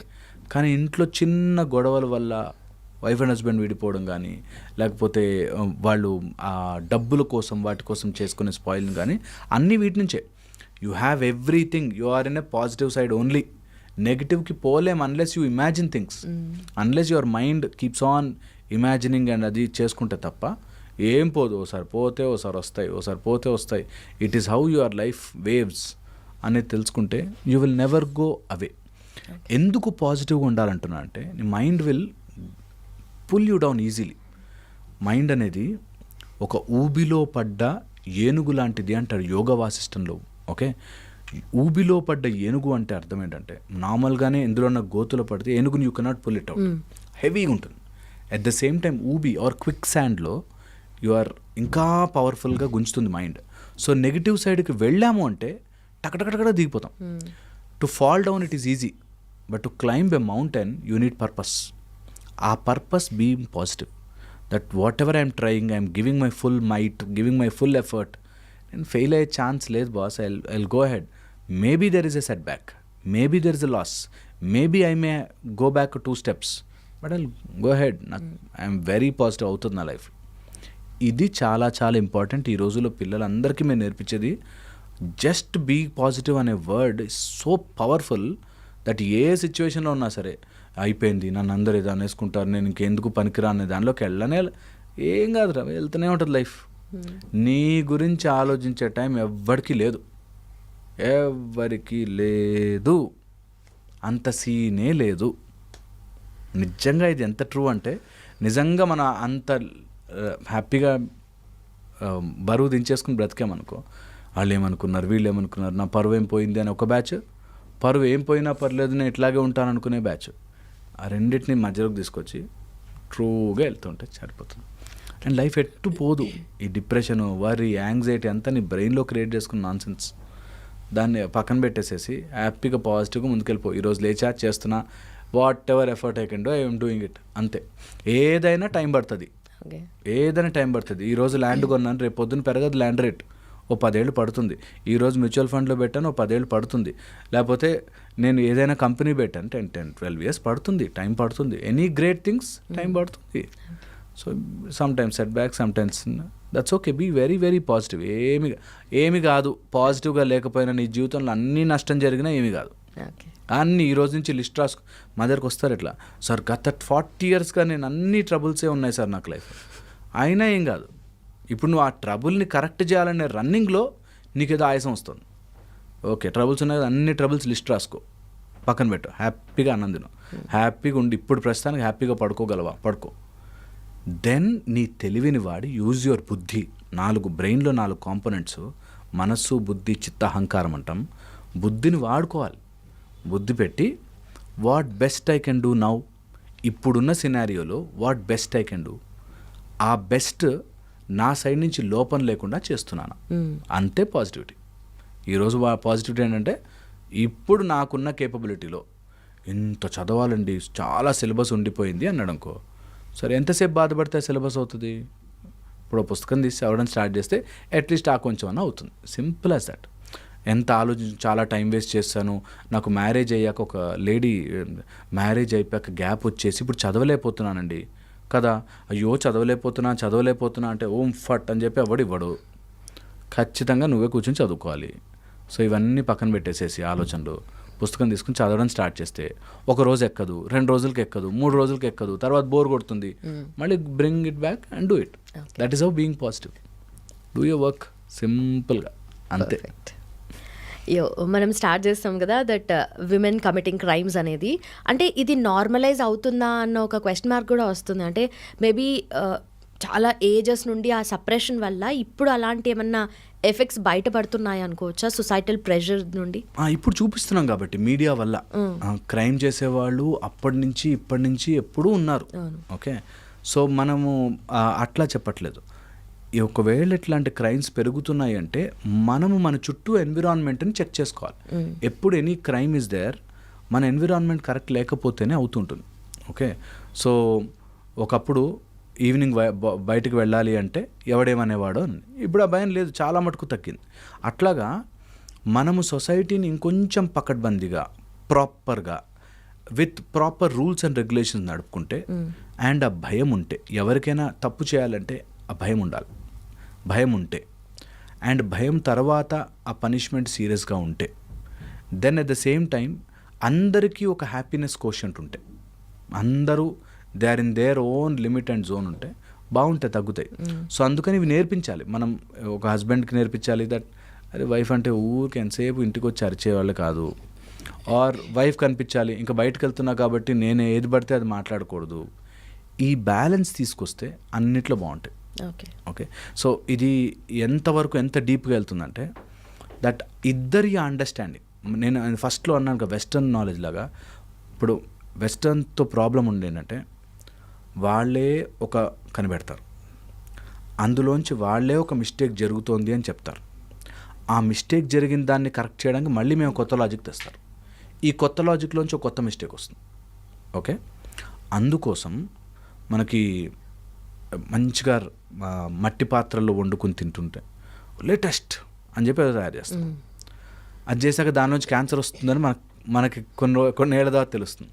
కానీ ఇంట్లో చిన్న గొడవల వల్ల వైఫ్ అండ్ హస్బెండ్ విడిపోవడం కానీ, లేకపోతే వాళ్ళు ఆ డబ్బుల కోసం వాటి కోసం చేసుకునే స్పాయిల్ కానీ, అన్నీ వీటి నుంచే. You have everything, you are in a positive side only. నెగిటివ్కి పోలేం unless you imagine things, unless your mind keeps on imagining and అది చేసుకుంటే తప్ప ఏం పోదు. ఓసారి పోతే ఓసారి వస్తాయి, ఓసారి పోతే వస్తాయి. It is how your life waves అనేది తెలుసుకుంటే you will never go away. ఎందుకు పాజిటివ్గా ఉండాలంటున్నా అంటే, నీ mind will pull you down easily. Mind అనేది ఒక ఊబిలో పడ్డ ఏనుగు లాంటిది అంటారు యోగ వాసిష్టంలో. ఓకే, ఊబిలో పడ్డ ఏనుగు అంటే అర్థం ఏంటంటే, నార్మల్గానే ఎందులో ఉన్న గోతులో పడితే ఏనుగుని you cannot pull it out, హెవీగా ఉంటుంది. అట్ ద సేమ్ టైం ఊబి ఆర్ క్విక్ శాండ్లో యు ఆర్ ఇంకా పవర్ఫుల్గా గుంజుతుంది మైండ్. సో నెగిటివ్ సైడ్కి వెళ్ళాము అంటే టకటకటకట దిగిపోతాం. To fall down it is easy, but to climb a mountain you need purpose. ఆ purpose being positive, that whatever I'm trying, I'm giving my full might, giving my full effort. నేను fail అయ్యే chance లేదు boss, I go head. Maybe there is a setback, maybe there is a loss, maybe I may go back 2 steps, but I go head. నాకు I'm very positive అవుతుంది నా life. ఇది చాలా చాలా important. ఈ రోజుల్లో పిల్లలందరికీ మేము నేర్పించేది జస్ట్ బీ పాజిటివ్ అనే word is so powerful that ఏ సిచ్యువేషన్లో ఉన్నా సరే, అయిపోయింది నన్ను అందరూ ఏదో అనేసుకుంటారు, నేను ఇంకెందుకు పనికిరా అనే దానిలోకి వెళ్ళనే ఏం కాదురా, వెళ్తూనే ఉంటుంది లైఫ్. నీ గురించి ఆలోచించే టైం ఎవ్వరికి లేదు, ఎవ్వరికి లేదు, అంత సీనే లేదు. నిజంగా ఇది ఎంత ట్రూ అంటే, నిజంగా మన అంత హ్యాపీగా బరువు దించేసుకుని బ్రతికామనుకో, వాళ్ళు ఏమనుకున్నారు, వీళ్ళు ఏమనుకున్నారు, నా పరువు ఏం పోయింది అని ఒక బ్యాచ్, పరువు ఏం పోయినా పర్లేదు నేను ఇట్లాగే ఉంటాను అనుకునే బ్యాచ్. ఆ రెండింటిని మధ్యలోకి తీసుకొచ్చి ట్రూగా వెళ్తుంటే సరిపోతుంది. అండ్ లైఫ్ ఎట్టు పోదు. ఈ డిప్రెషన్, వరీ, యాంగ్జైటీ అంతా నీ బ్రెయిన్లో క్రియేట్ చేసుకున్న నాన్సెన్స్. దాన్ని పక్కన పెట్టేసేసి హ్యాపీగా పాజిటివ్గా ముందుకెళ్ళిపో. ఈరోజు లేచా చేస్తున్నా, what ever effort I can do, I'm doing it, అంతే. ఏదైనా టైం పడుతుంది, ఏదైనా టైం పడుతుంది. ఈరోజు ల్యాండ్ కొన్నాను, రేపు పొద్దున్న పెరగదు ల్యాండ్ రేట్, ఓ 10 ఏళ్ళు పడుతుంది. ఈరోజు మ్యూచువల్ ఫండ్లో పెట్టాను, ఓ 10 ఏళ్ళు పడుతుంది. లేకపోతే నేను ఏదైనా కంపెనీ పెట్టాను, 10-12 years పడుతుంది, టైం పడుతుంది. ఎనీ గ్రేట్ థింగ్స్ టైం పడుతుంది. So sometimes setback, sometimes that's okay. Be very very positive. ఏమి కాదు, పాజిటివ్గా లేకపోయినా నీ జీవితంలో అన్నీ నష్టం జరిగినా ఏమి కాదు. అన్నీ ఈరోజు నుంచి లిస్ట్ రాసుకు మా దగ్గరకు వస్తారు. ఇట్లా సార్ గత 40 yearsగా నేను అన్ని ట్రబుల్సే ఉన్నాయి సార్ నాకు లైఫ్, అయినా ఏం కాదు. ఇప్పుడు నువ్వు ఆ ట్రబుల్ని కరెక్ట్ చేయాలనే రన్నింగ్లో నీకేదో ఆయాసం వస్తుంది. ఓకే, ట్రబుల్స్ ఉన్నాయి, అన్ని ట్రబుల్స్ లిస్ట్ రాసుకో, పక్కన పెట్టు, హ్యాపీగా అన్నం తిను, హ్యాపీగా ఉండి ఇప్పుడు ప్రస్తుతానికి హ్యాపీగా పడుకోగలవా, పడుకో. దెన్ నీ తెలివిని వాడి యూజ్ యువర్ బుద్ధి. బ్రెయిన్లో 4 కాంపోనెంట్స్, మనస్సు, బుద్ధి, చిత్త, అహంకారం అంటాం. బుద్ధిని వాడుకోవాలి. బుద్ధి పెట్టి what best I can do now, ఇప్పుడున్న సినారియోలో what best I can do, ఆ బెస్ట్ నా సైడ్ నుంచి లోపం లేకుండా చేస్తున్నాను, అంతే పాజిటివిటీ. ఈరోజు పాజిటివిటీ ఏంటంటే, ఇప్పుడు నాకున్న కేపబిలిటీలో ఇంత చదవాలండి, చాలా సిలబస్ ఉండిపోయింది అన్నాడు అనుకో, సరే ఎంతసేపు బాధపడితే సిలబస్ అవుతుంది? ఇప్పుడు పుస్తకం తీసి చదవడం స్టార్ట్ చేస్తే అట్లీస్ట్ ఆ కొంచెం అన్న అవుతుంది. Simple as that. ఎంత చాలా టైం వేస్ట్ చేస్తాను. నాకు మ్యారేజ్ అయ్యాక ఒక లేడీ మ్యారేజ్ అయిపోయాక గ్యాప్ వచ్చేసి ఇప్పుడు చదవలేకపోతున్నానండి కదా, అయ్యో చదవలేకపోతున్నా అంటే ఓం ఫట్ అని చెప్పి ఇవ్వడు. ఖచ్చితంగా నువ్వే కూర్చొని చదువుకోవాలి. సో ఇవన్నీ పక్కన పెట్టేసేసి ఆలోచనలు, పుస్తకం తీసుకుని చదవడం స్టార్ట్ చేస్తే 1 రోజు ఎక్కదు, 2 రోజులకి ఎక్కదు, 3 రోజులకి ఎక్కదు, తర్వాత బోర్ కొడుతుంది, మళ్ళీ bring it back and do it. That is how being positive. Do your work సింపుల్గా, అంతే. మనం స్టార్ట్ చేస్తాం కదా దట్ విమెన్ కమిటింగ్ క్రైమ్స్ అనేది, అంటే ఇది నార్మలైజ్ అవుతుందా అన్న ఒక క్వశ్చన్ మార్క్ కూడా వస్తుంది. అంటే మేబీ చాలా ఏజెస్ నుండి ఆ సప్రెషన్ వల్ల ఇప్పుడు అలాంటి ఏమన్నా ఎఫెక్ట్స్ బయటపడుతున్నాయి అనుకోవచ్చా సొసైటల్ ప్రెషర్ నుండి? ఇప్పుడు చూపిస్తున్నాం కాబట్టి మీడియా వల్ల క్రైమ్ చేసేవాళ్ళు అప్పటి నుంచి ఇప్పటి నుంచి ఎప్పుడూ ఉన్నారు. ఓకే, సో మనము అట్లా చెప్పట్లేదు. ఒకవేళ ఇట్లాంటి క్రైమ్స్ పెరుగుతున్నాయి అంటే మనము మన చుట్టూ ఎన్విరాన్మెంట్ని చెక్ చేసుకోవాలి. ఎప్పుడు ఎనీ క్రైమ్ ఇస్ దేర్, మన ఎన్విరాన్మెంట్ కరెక్ట్ లేకపోతేనే అవుతుంటుంది. ఓకే, సో ఒకప్పుడు ఈవినింగ్ బయటకు వెళ్ళాలి అంటే ఎవడేమనేవాడో అని, ఇప్పుడు ఆ భయం లేదు, చాలా మటుకు తగ్గింది. అట్లాగా మనము సొసైటీని ఇంకొంచెం పకడ్బందీగా ప్రాపర్గా with proper rules and regulations నడుపుకుంటే అండ్ ఆ భయం ఉంటే, ఎవరికైనా తప్పు చేయాలంటే ఆ భయం ఉండాలి. భయం ఉంటే అండ్ భయం తర్వాత ఆ పనిష్మెంట్ సీరియస్గా ఉంటే, then at the same time అందరికీ ఒక హ్యాపీనెస్ కోషంట్ ఉంటే, అందరూ they are in their own limit and zone ఉంటే బాగుంటాయి, తగ్గుతాయి. సో అందుకని ఇవి నేర్పించాలి. మనం ఒక హస్బెండ్కి నేర్పించాలి దట్ అరే వైఫ్ అంటే ఊరికి ఎంతసేపు ఇంటికి వచ్చి అరిచేవాళ్ళు కాదు, ఆర్ వైఫ్ కనిపించాలి ఇంకా బయటకు వెళ్తున్నా కాబట్టి నేను ఏది పడితే అది మాట్లాడకూడదు. ఈ బ్యాలెన్స్ తీసుకొస్తే అన్నిట్లో బాగుంటాయి. ఓకే, సో ఇది ఎంతవరకు ఎంత డీప్గా వెళ్తుందంటే దట్ ఇద్దరి అండర్స్టాండింగ్. నేను ఫస్ట్లో అన్నాను కదా వెస్టర్న్ నాలెడ్జ్ లాగా, ఇప్పుడు వెస్టర్న్తో ప్రాబ్లం ఉండేంటంటే వాళ్ళే ఒక కనిపెడతారు, అందులోంచి వాళ్ళే ఒక మిస్టేక్ జరుగుతోంది అని చెప్తారు. ఆ మిస్టేక్ జరిగిన దాన్ని కరెక్ట్ చేయడానికి మళ్ళీ మేము కొత్త లాజిక్ తెస్తారు. ఈ కొత్త లాజిక్లోంచి ఒక కొత్త మిస్టేక్ వస్తుంది. ఓకే, అందుకోసం మనకి మంచిగా మట్టి పాత్రల్లో వండుకుని తింటుంటే లేటెస్ట్ అని చెప్పి అది తయారు చేస్తాం. అది చేశాక దానిలోంచి క్యాన్సర్ వస్తుందని మనకి కొన్ని ఏళ్ళ తర్వాత తెలుస్తుంది.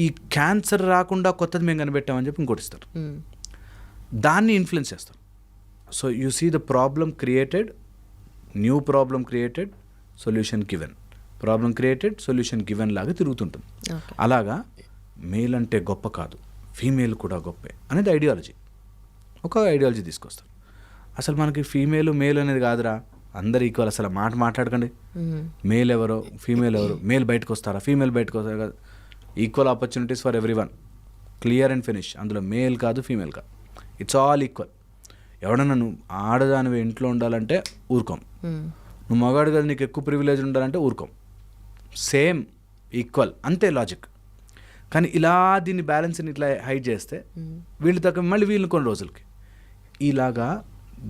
ఈ క్యాన్సర్ రాకుండా కొత్తది మేము కనిపెట్టామని చెప్పి ఇంకోటి ఇస్తారు, దాన్ని ఇన్ఫ్లుయెన్స్ చేస్తారు. So you see the problem created, new problem created, solution given, problem created, solution given లాగా తిరుగుతుంటుంది. అలాగా మేల్ అంటే గొప్ప కాదు, ఫీమేల్ కూడా గొప్పే అనేది ఐడియాలజీ, ఒక ఐడియాలజీ తీసుకొస్తారు. అసలు మనకి ఫీమేల్ మేల్ అనేది కాదురా, అందరు ఈక్వల్. అసలు మాట్లాడకండి, మేల్ ఎవరో ఫీమేల్ ఎవరో, మేల్ బయటకు వస్తారా ఫీమేల్ బయటకు వస్తారా కాదు, equal opportunities for every one, clear and finish. అందులో మేల్ కాదు ఫీమేల్ కాదు, ఇట్స్ ఆల్ ఈక్వల్. ఎవడన్నా నువ్వు ఆడదానివి ఇంట్లో ఉండాలంటే ఊరుకోం, నువ్వు మగాడు కదా నీకు ఎక్కువ ప్రివిలేజ్ ఉండాలంటే ఊరుకోం, సేమ్ ఈక్వల్, అంతే లాజిక్. కానీ ఇలా దీన్ని బ్యాలెన్స్ని ఇట్లా హైడ్ చేస్తే వీళ్ళు తక్కువ, మళ్ళీ వీళ్ళు కొన్ని రోజులకి ఇలాగా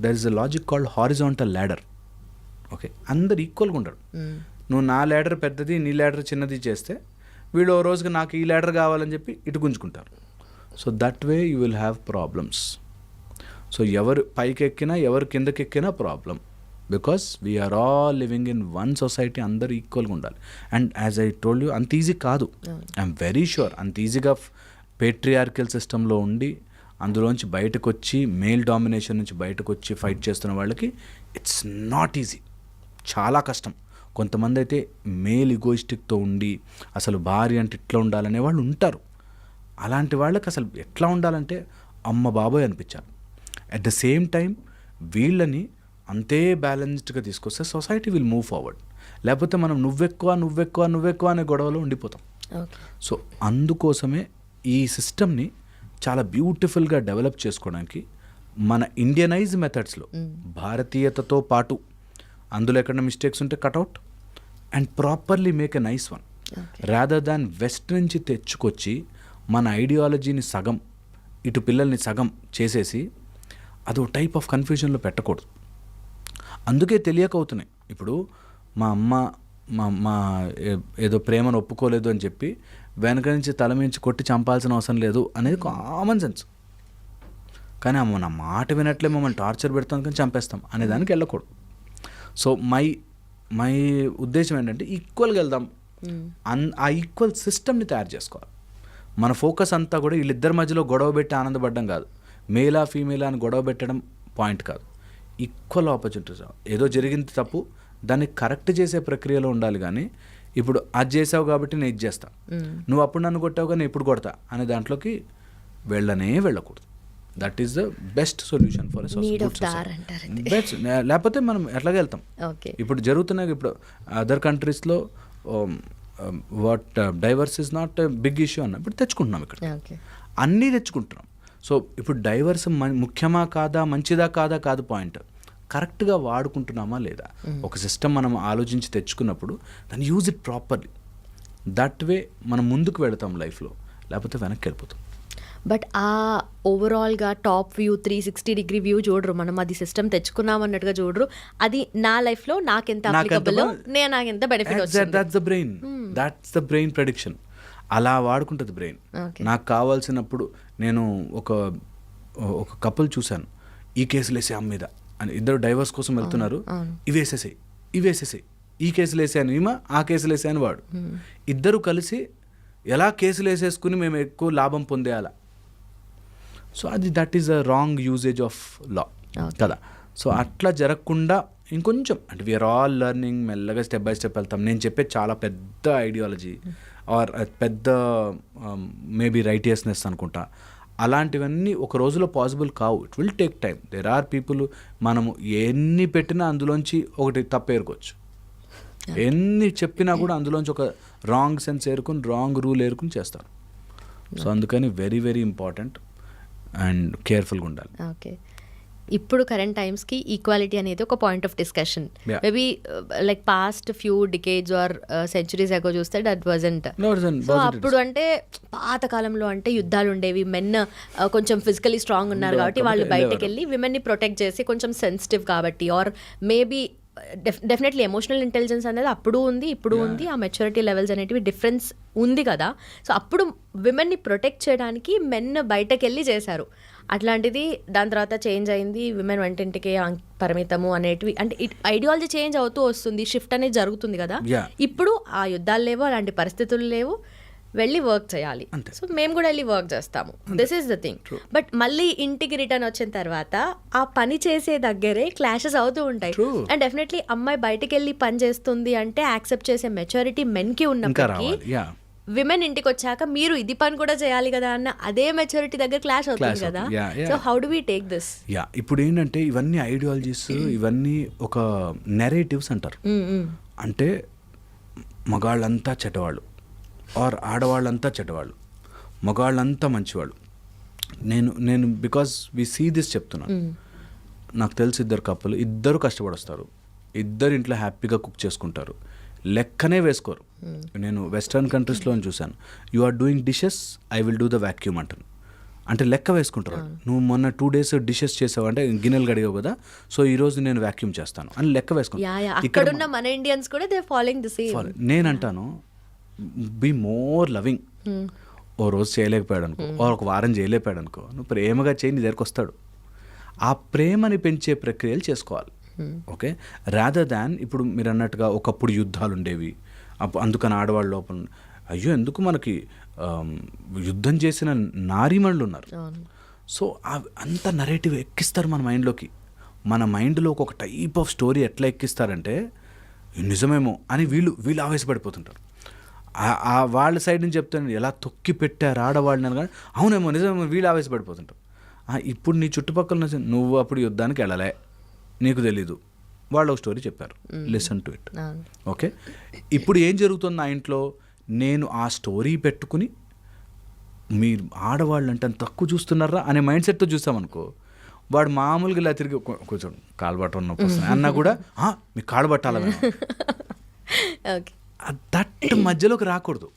there is a logic called horizontal ladder. Okay, అందరు ఈక్వల్గా ఉండరు. నువ్వు నా ల్యాడర్ పెద్దది నీ ల్యాడర్ చిన్నది చేస్తే వీళ్ళు ఓ రోజుకి నాకు ఈ ల్యాడర్ కావాలని చెప్పి ఇటు గుంజుకుంటారు. So that way you will have problems. So ఎవరు పైకి ఎక్కినా ఎవరు కిందకి ఎక్కినా problem, because we're all living in one society, అందరూ ఈక్వల్గా ఉండాలి. And as I told you అంత ఈజీ కాదు, ఐఎమ్ వెరీ షూర్. అంత ఈజీగా పేట్రియార్కల్ సిస్టంలో ఉండి అందులోంచి బయటకు వచ్చి మేల్ డామినేషన్ నుంచి బయటకు వచ్చి ఫైట్ చేస్తున్న వాళ్ళకి ఇట్స్ నాట్ ఈజీ, చాలా కష్టం. కొంతమంది అయితే మేల్ ఇగోయిస్టిక్తో ఉండి అసలు భార్య అంటే ఇట్లా ఉండాలనే వాళ్ళు ఉంటారు. అలాంటి వాళ్ళకి అసలు ఎట్లా ఉండాలంటే అమ్మ బాబోయ్ అనిపించాలి. అట్ ద సేమ్ టైం వీళ్ళని అంతే బ్యాలెన్స్డ్గా తీసుకొస్తే సొసైటీ విల్ మూవ్ ఫార్వర్డ్. లేకపోతే మనం నువ్వెక్కువ అనే గొడవలో ఉండిపోతాం. సో అందుకోసమే ఈ సిస్టమ్ని చాలా బ్యూటిఫుల్గా డెవలప్ చేసుకోవడానికి మన ఇండియనైజ్ మెథడ్స్లో భారతీయతతో పాటు అందులో ఎక్కడ మిస్టేక్స్ ఉంటే cutout and properly make a nice one, rather than west నుంచి తెచ్చుకొచ్చి మన ఐడియాలజీని సగం ఇటు పిల్లల్ని సగం చేసేసి అదో టైప్ ఆఫ్ కన్ఫ్యూజన్లో పెట్టకూడదు. అందుకే తెలియక అవుతున్నాయి. ఇప్పుడు మా అమ్మ మా ఏదో ప్రేమను ఒప్పుకోలేదు అని చెప్పి వెనక నుంచి తల మించి కొట్టి చంపాల్సిన అవసరం లేదు అనేది కామన్ సెన్స్. కానీ అమ్మ నా మాట వినట్లే మమ్మల్ని టార్చర్ పెడతాం కానీ చంపేస్తాం అనే దానికి వెళ్ళకూడదు. సో మై ఉద్దేశం ఏంటంటే ఈక్వల్గా వెళ్దాం, ఆ ఈక్వల్ సిస్టమ్ని తయారు చేసుకోవాలి. మన ఫోకస్ అంతా కూడా వీళ్ళిద్దరి మధ్యలో గొడవ పెట్టి ఆనందపడడం కాదు, మేలా ఫీమేలా అని గొడవ పెట్టడం పాయింట్ కాదు. ఈక్వల్ ఆపర్చునిటీస్, ఏదో జరిగింది తప్పు దాన్ని కరెక్ట్ చేసే ప్రక్రియలో ఉండాలి. కానీ ఇప్పుడు అది చేసావు కాబట్టి నేను ఇది చేస్తా, నువ్వు అప్పుడు నన్ను కొట్టావు కానీ ఇప్పుడు కొడతా అనే దాంట్లోకి వెళ్ళకూడదు. That is the best solution for best. లేకపోతే మనం ఎట్లాగే వెళ్తాం. ఇప్పుడు జరుగుతున్నాయి, ఇప్పుడు అదర్ కంట్రీస్లో what divorce is not big issue అన్న ఇప్పుడు తెచ్చుకుంటున్నాం, ఇక్కడ అన్నీ తెచ్చుకుంటున్నాం. సో ఇప్పుడు డైవర్స్ ముఖ్యమా కాదా, మంచిదా కాదు పాయింట్, కరెక్ట్గా వాడుకుంటున్నామా లేదా. ఒక సిస్టమ్ మనం ఆలోచించి తెచ్చుకున్నప్పుడు దాన్ని use it properly. That way మనం ముందుకు వెళతాం లైఫ్లో, లేకపోతే వెనక్కి వెళ్ళిపోతాం. బట్ ఆ ఓవరాల్గా టాప్ వ్యూ 360 వ్యూ చూడరు, మనం అది సిస్టమ్ తెచ్చుకున్నాం అన్నట్టుగా చూడరు. అది నా లైఫ్లో నాకెంత అప్లికబుల్, నేను నాకు ఎంత బెనిఫిట్ వచ్చింది. That's the brain prediction. అలా వాడుకుంటుంది బ్రెయిన్. నాకు కావాల్సినప్పుడు నేను ఒక కపుల్ చూశాను, ఈ కేసులు వేసే అమ్మ మీద అని, ఇద్దరు డైవర్స్ కోసం వెళ్తున్నారు, ఇవేసేసాయి ఈ కేసులు వేసాను ఈమె, ఆ కేసులు వేసాను వాడు, ఇద్దరు కలిసి ఎలా కేసులు వేసేసుకుని మేము ఎక్కువ లాభం పొందేయాలా. సో అది that is a wrong usage of law కదా. సో అట్లా జరగకుండా ఇంకొంచెం అంటే వీఆర్ ఆల్ లెర్నింగ్, మెల్లగా స్టెప్ బై స్టెప్ వెళ్తాం. నేను చెప్పేది చాలా పెద్ద ఐడియాలజీ ఆర్ పెద్ద మేబీ రైటియస్నెస్ అనుకుంటా. అలాంటివన్నీ ఒక రోజులో పాసిబుల్ కావు. It will take time. There are people, మనము ఎన్ని పెట్టినా అందులోంచి ఒకటి తప్పు ఏరుకోవచ్చు, ఎన్ని చెప్పినా కూడా అందులోంచి ఒక రాంగ్ సెన్స్ ఏరుకుని రాంగ్ రూల్ ఏరుకుని చేస్తారు. సో అందుకని వెరీ వెరీ ఇంపార్టెంట్ అండ్ కేర్ఫుల్గా ఉండాలి. ఓకే, ఇప్పుడు కరెంట్ టైమ్స్కి ఈక్వాలిటీ అనేది ఒక point of discussion. Maybe like past few decades or centuries ago చూస్తే దట్ వాజంట్. సో అప్పుడు అంటే పాత కాలంలో అంటే యుద్ధాలు ఉండేవి, మెన్ కొంచెం ఫిజికలీ స్ట్రాంగ్ ఉన్నారు కాబట్టి వాళ్ళు బయటకు వెళ్ళి విమెన్ని ప్రొటెక్ట్ చేసి, కొంచెం సెన్సిటివ్ కాబట్టి, or maybe definitely emotional intelligence అనేది అప్పుడు ఉంది, ఇప్పుడు ఉంది, ఆ మెచ్యూరిటీ లెవెల్స్ అనేటివి డిఫరెన్స్ ఉంది కదా. సో అప్పుడు విమెన్ని ప్రొటెక్ట్ చేయడానికి మెన్ బయటకు వెళ్ళి చేశారు. అట్లాంటిది దాని తర్వాత చేంజ్ అయింది, విమెన్ వంటింటికి పరిమితము అనేటివి, అంటే ఐడియాలజీ చేంజ్ అవుతూ వస్తుంది, షిఫ్ట్ అనేది జరుగుతుంది కదా. ఇప్పుడు ఆ యుద్ధాలు లేవు, అలాంటి పరిస్థితులు లేవు, వెళ్ళి వర్క్ చేయాలి. సో మేము కూడా వెళ్ళి వర్క్ చేస్తాము. This is the thing. But మళ్ళీ ఇంటికి రిటర్న్ వచ్చిన తర్వాత ఆ పని చేసే దగ్గరే క్లాషెస్ అవుతూ ఉంటాయి. అండ్ డెఫినెట్లీ అమ్మాయి బయటకు వెళ్ళి పని చేస్తుంది అంటే యాక్సెప్ట్ చేసే మెచ్యూరిటీ మెన్ కి ఉన్నప్పటికీ, విమెన్ ఇంటికి వచ్చాక మీరు ఇది పని కూడా చేయాలి కదా అన్న అదే మెచ్యూరిటీ దగ్గర క్లాష్ అవుతుంది కదా. So how do we take this? ఇప్పుడు ఏంటంటే ఇవన్నీ ఐడియాలజీస్, ఇవన్నీ ఒక నెరేటివ్స్ అంటారు. అంటే మగాళ్ళంతా చెడ్డవాళ్ళు ఆర్ ఆడవాళ్ళంతా చెడ్డవాళ్ళు, మగాళ్ళంతా మంచివాళ్ళు. నేను బికాజ్ వి సీ దిస్ చెప్తున్నాను. నాకు తెలిసి ఇద్దరు కప్పులు, ఇద్దరు కష్టపడొస్తారు, ఇద్దరు ఇంట్లో హ్యాపీగా కుక్ చేసుకుంటారు, లెక్కనే వేసుకోరు. నేను వెస్ట్రన్ కంట్రీస్లో చూశాను, you are doing dishes, I will do the vacuum అంటాను. అంటే లెక్క వేసుకుంటారు. నువ్వు మొన్న 2 days డిషెస్ చేసావు అంటే గిన్నెలు కడిగావు కదా, సో ఈ రోజు నేను వ్యాక్యూమ్ చేస్తాను అని లెక్క వేసుకుంటాను. ఇక్కడ ఉన్న మన ఇండియన్స్ కూడా దే ఫాలోయింగ్ ది సేమ్. నేనంటాను బీ మోర్ లవింగ్. ఓ రోజు చేయలేకపోయాడు అనుకో, ఒక వారం చేయలేకపోయాడు అనుకో, నువ్వు ప్రేమగా చేయి, నీ దగ్గరకు వస్తాడు. ఆ ప్రేమని పెంచే ప్రక్రియలు చేసుకోవాలి. ఓకే, రాదర్ దాన్ ఇప్పుడు మీరు అన్నట్టుగా ఒకప్పుడు యుద్ధాలు ఉండేవి, అందుకని ఆడవాళ్ళ లోపల అయ్యో ఎందుకు మనకి యుద్ధం చేసిన నారీమణులు ఉన్నారు. సో అంత నరేటివ్ ఎక్కిస్తారు మన మైండ్లోకి. మన మైండ్లో ఒక టైప్ ఆఫ్ స్టోరీ ఎట్లా ఎక్కిస్తారంటే నిజమేమో అని వీళ్ళు ఆవేశపడిపోతుంటారు. వాళ్ళ సైడ్ నుంచి చెప్తాను ఎలా తొక్కి పెట్టారు ఆడవాళ్ళని కానీ, అవునేమో నిజమేమో వీళ్ళు ఆవేశపడిపోతుంటారు. ఇప్పుడు నీ చుట్టుపక్కల నువ్వు అప్పుడు యుద్ధానికి వెళ్ళలే, నీకు తెలీదు, వాళ్ళు ఒక స్టోరీ చెప్పారు, లిసన్ టు ఇట్. ఓకే, ఇప్పుడు ఏం జరుగుతుంది ఆ ఇంట్లో, నేను ఆ స్టోరీ పెట్టుకుని మీరు ఆడవాళ్ళు అంటే తక్కువ చూస్తున్నారా అనే మైండ్ సెట్తో చూసామనుకో, వాడు మామూలుగా ఇలా తిరిగి కొంచెం కాలు పట్ట ఉన్నప్పుడు వస్తుంది అన్నా కూడా మీకు కాళ్ళు పట్టాల, దట్ మధ్యలోకి రాకూడదు.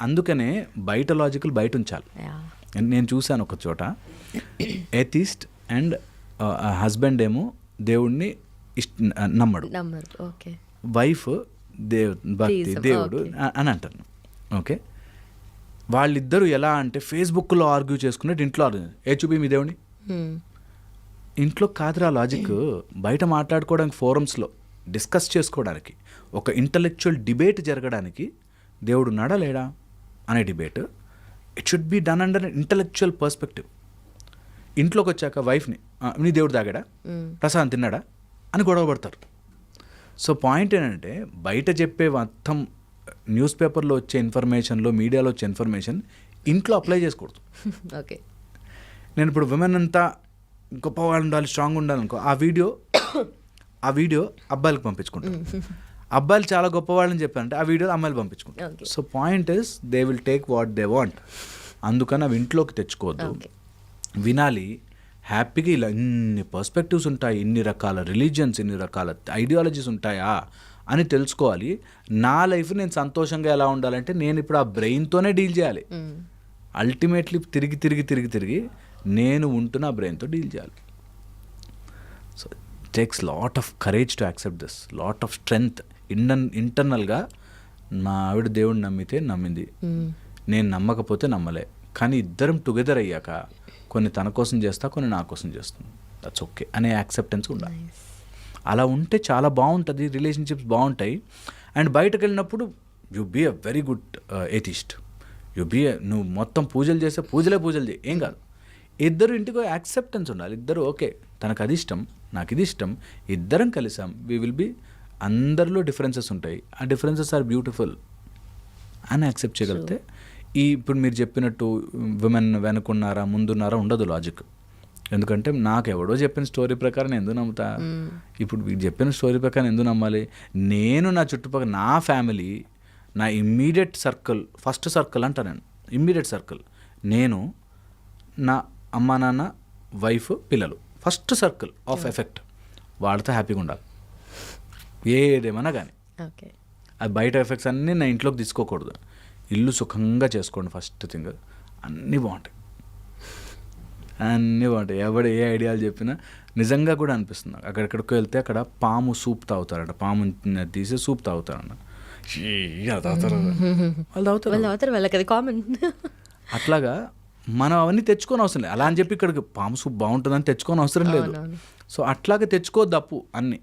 అందుకనే బయట లాజికల్ బయట ఉంచాలి. నేను చూశాను ఒక చోట, ఎథిస్ట్ అండ్ హస్బెండ్ ఏమో దేవుడిని నమ్మడు, వైఫ్ భక్తి దేవుడు అని అంటాను. ఓకే, వాళ్ళిద్దరూ ఎలా అంటే ఫేస్బుక్లో ఆర్గ్యూ చేసుకున్నట్టు ఇంట్లో చూపి మీ దేవుడిని. ఇంట్లో కాదురా లాజిక్, బయట మాట్లాడుకోవడానికి ఫోరమ్స్లో డిస్కస్ చేసుకోవడానికి, ఒక ఇంటలెక్చువల్ డిబేట్ జరగడానికి దేవుడు ఉన్నాడా లేడా అనే debate, it should be done under intellectual perspective. ఇంట్లోకి వచ్చాక వైఫ్ని నీ దేవుడు తాగాడా, ప్రసాదం తిన్నాడా అని గొడవ పడతారు. సో పాయింట్ ఏంటంటే బయట చెప్పే మొత్తం న్యూస్ పేపర్లో వచ్చే ఇన్ఫర్మేషన్లో, మీడియాలో వచ్చే ఇన్ఫర్మేషన్ ఇంట్లో అప్లై చేసుకోకూడదు. ఓకే, నేను ఇప్పుడు విమెన్ అంతా గొప్పవాళ్ళు ఉండాలి, స్ట్రాంగ్ ఉండాలనుకో, ఆ వీడియో అబ్బాయిలకు పంపించుకుంటారు. అబ్బాయిలు చాలా గొప్పవాళ్ళని చెప్పారంటే ఆ వీడియో అమ్మాయిలు పంపించుకుంటారు. So point is they will take what they want. అందుకని అవి ఇంట్లోకి తెచ్చుకోవద్దు, వినాలి హ్యాపీగా. ఇలా ఇన్ని పర్స్పెక్టివ్స్ ఉంటాయి, ఇన్ని రకాల రిలీజియన్స్, ఇన్ని రకాల ఐడియాలజీస్ ఉంటాయా అని తెలుసుకోవాలి. నా లైఫ్ నేను సంతోషంగా ఎలా ఉండాలంటే నేను ఇప్పుడు ఆ బ్రెయిన్తోనే డీల్ చేయాలి. అల్టిమేట్లీ తిరిగి నేను ఉంటున్న బ్రెయిన్తో డీల్ చేయాలి. So takes lot of courage to accept this, lot of strength. ఇంటర్నల్గా మా ఆవిడ దేవుడిని నమ్మితే నమ్మింది, నేను నమ్మకపోతే నమ్మలే, కానీ ఇద్దరం టుగెదర్ అయ్యాక కొన్ని తన కోసం చేస్తా, కొన్ని నా కోసం చేస్తుంది, దట్స్ ఓకే అనే యాక్సెప్టెన్స్ ఉండాలి. అలా ఉంటే చాలా బాగుంటుంది, రిలేషన్షిప్స్ బాగుంటాయి. అండ్ బయటకు వెళ్ళినప్పుడు you be a very good atheist, నువ్వు మొత్తం పూజలు చేస్తే పూజలు చేయి, ఏం కాదు. ఇద్దరు ఇంటికి యాక్సెప్టెన్స్ ఉండాలి. ఇద్దరు ఓకే, తనకు అది ఇష్టం, నాకు ఇది ఇష్టం, ఇద్దరం కలిసాం, వీ విల్ బీ. అందరిలో డిఫరెన్సెస్ ఉంటాయి, ఆ డిఫరెన్సెస్ ఆర్ బ్యూటిఫుల్ అని యాక్సెప్ట్ చేయగలిగితే ఇప్పుడు మీరు చెప్పినట్టు విమెన్ వెనుకున్నారా ముందున్నారా ఉండదు లాజిక్. ఎందుకంటే నాకు ఎవడో చెప్పిన స్టోరీ ప్రకారం ఎందుకు నమ్ముతా? ఇప్పుడు వీడు చెప్పిన స్టోరీ ప్రకారం ఎందుకు నమ్మాలి? నేను నా చుట్టుపక్కల నా ఫ్యామిలీ, నా ఇమ్మీడియట్ సర్కిల్, ఫస్ట్ సర్కిల్ అంటా నేను, ఇమ్మీడియట్ సర్కిల్ నేను, నా అమ్మా నాన్న, వైఫ్, పిల్లలు, ఫస్ట్ సర్కిల్ ఆఫ్ ఎఫెక్ట్. వాళ్ళతో హ్యాపీగా ఉండాలి ఏదేమన్నా కానీ. ఓకే, అది బయట ఎఫెక్ట్స్ అన్నీ నా ఇంట్లోకి తీసుకోకూడదు. ఇల్లు సుఖంగా చేసుకోండి ఫస్ట్ థింగ్, అన్నీ బాగుంటాయి. ఎవడు ఏ ఐడియాలు చెప్పినా నిజంగా కూడా అనిపిస్తుంది. అక్కడెక్కడికి వెళ్తే అక్కడ పాము సూప్ తాగుతారట, పాము తీసి సూప్ తాగుతారన్న, వాళ్ళు తాగుతారు, వాళ్ళకి అది కామన్. అట్లాగా మనం అవన్నీ తెచ్చుకొని అవసరం లేదు. అలా అని చెప్పి ఇక్కడికి పాము సూప్ బాగుంటుందని తెచ్చుకొని అవసరం లేదు. సో అట్లాగే తెచ్చుకోవద్దు అప్పు. అన్నీ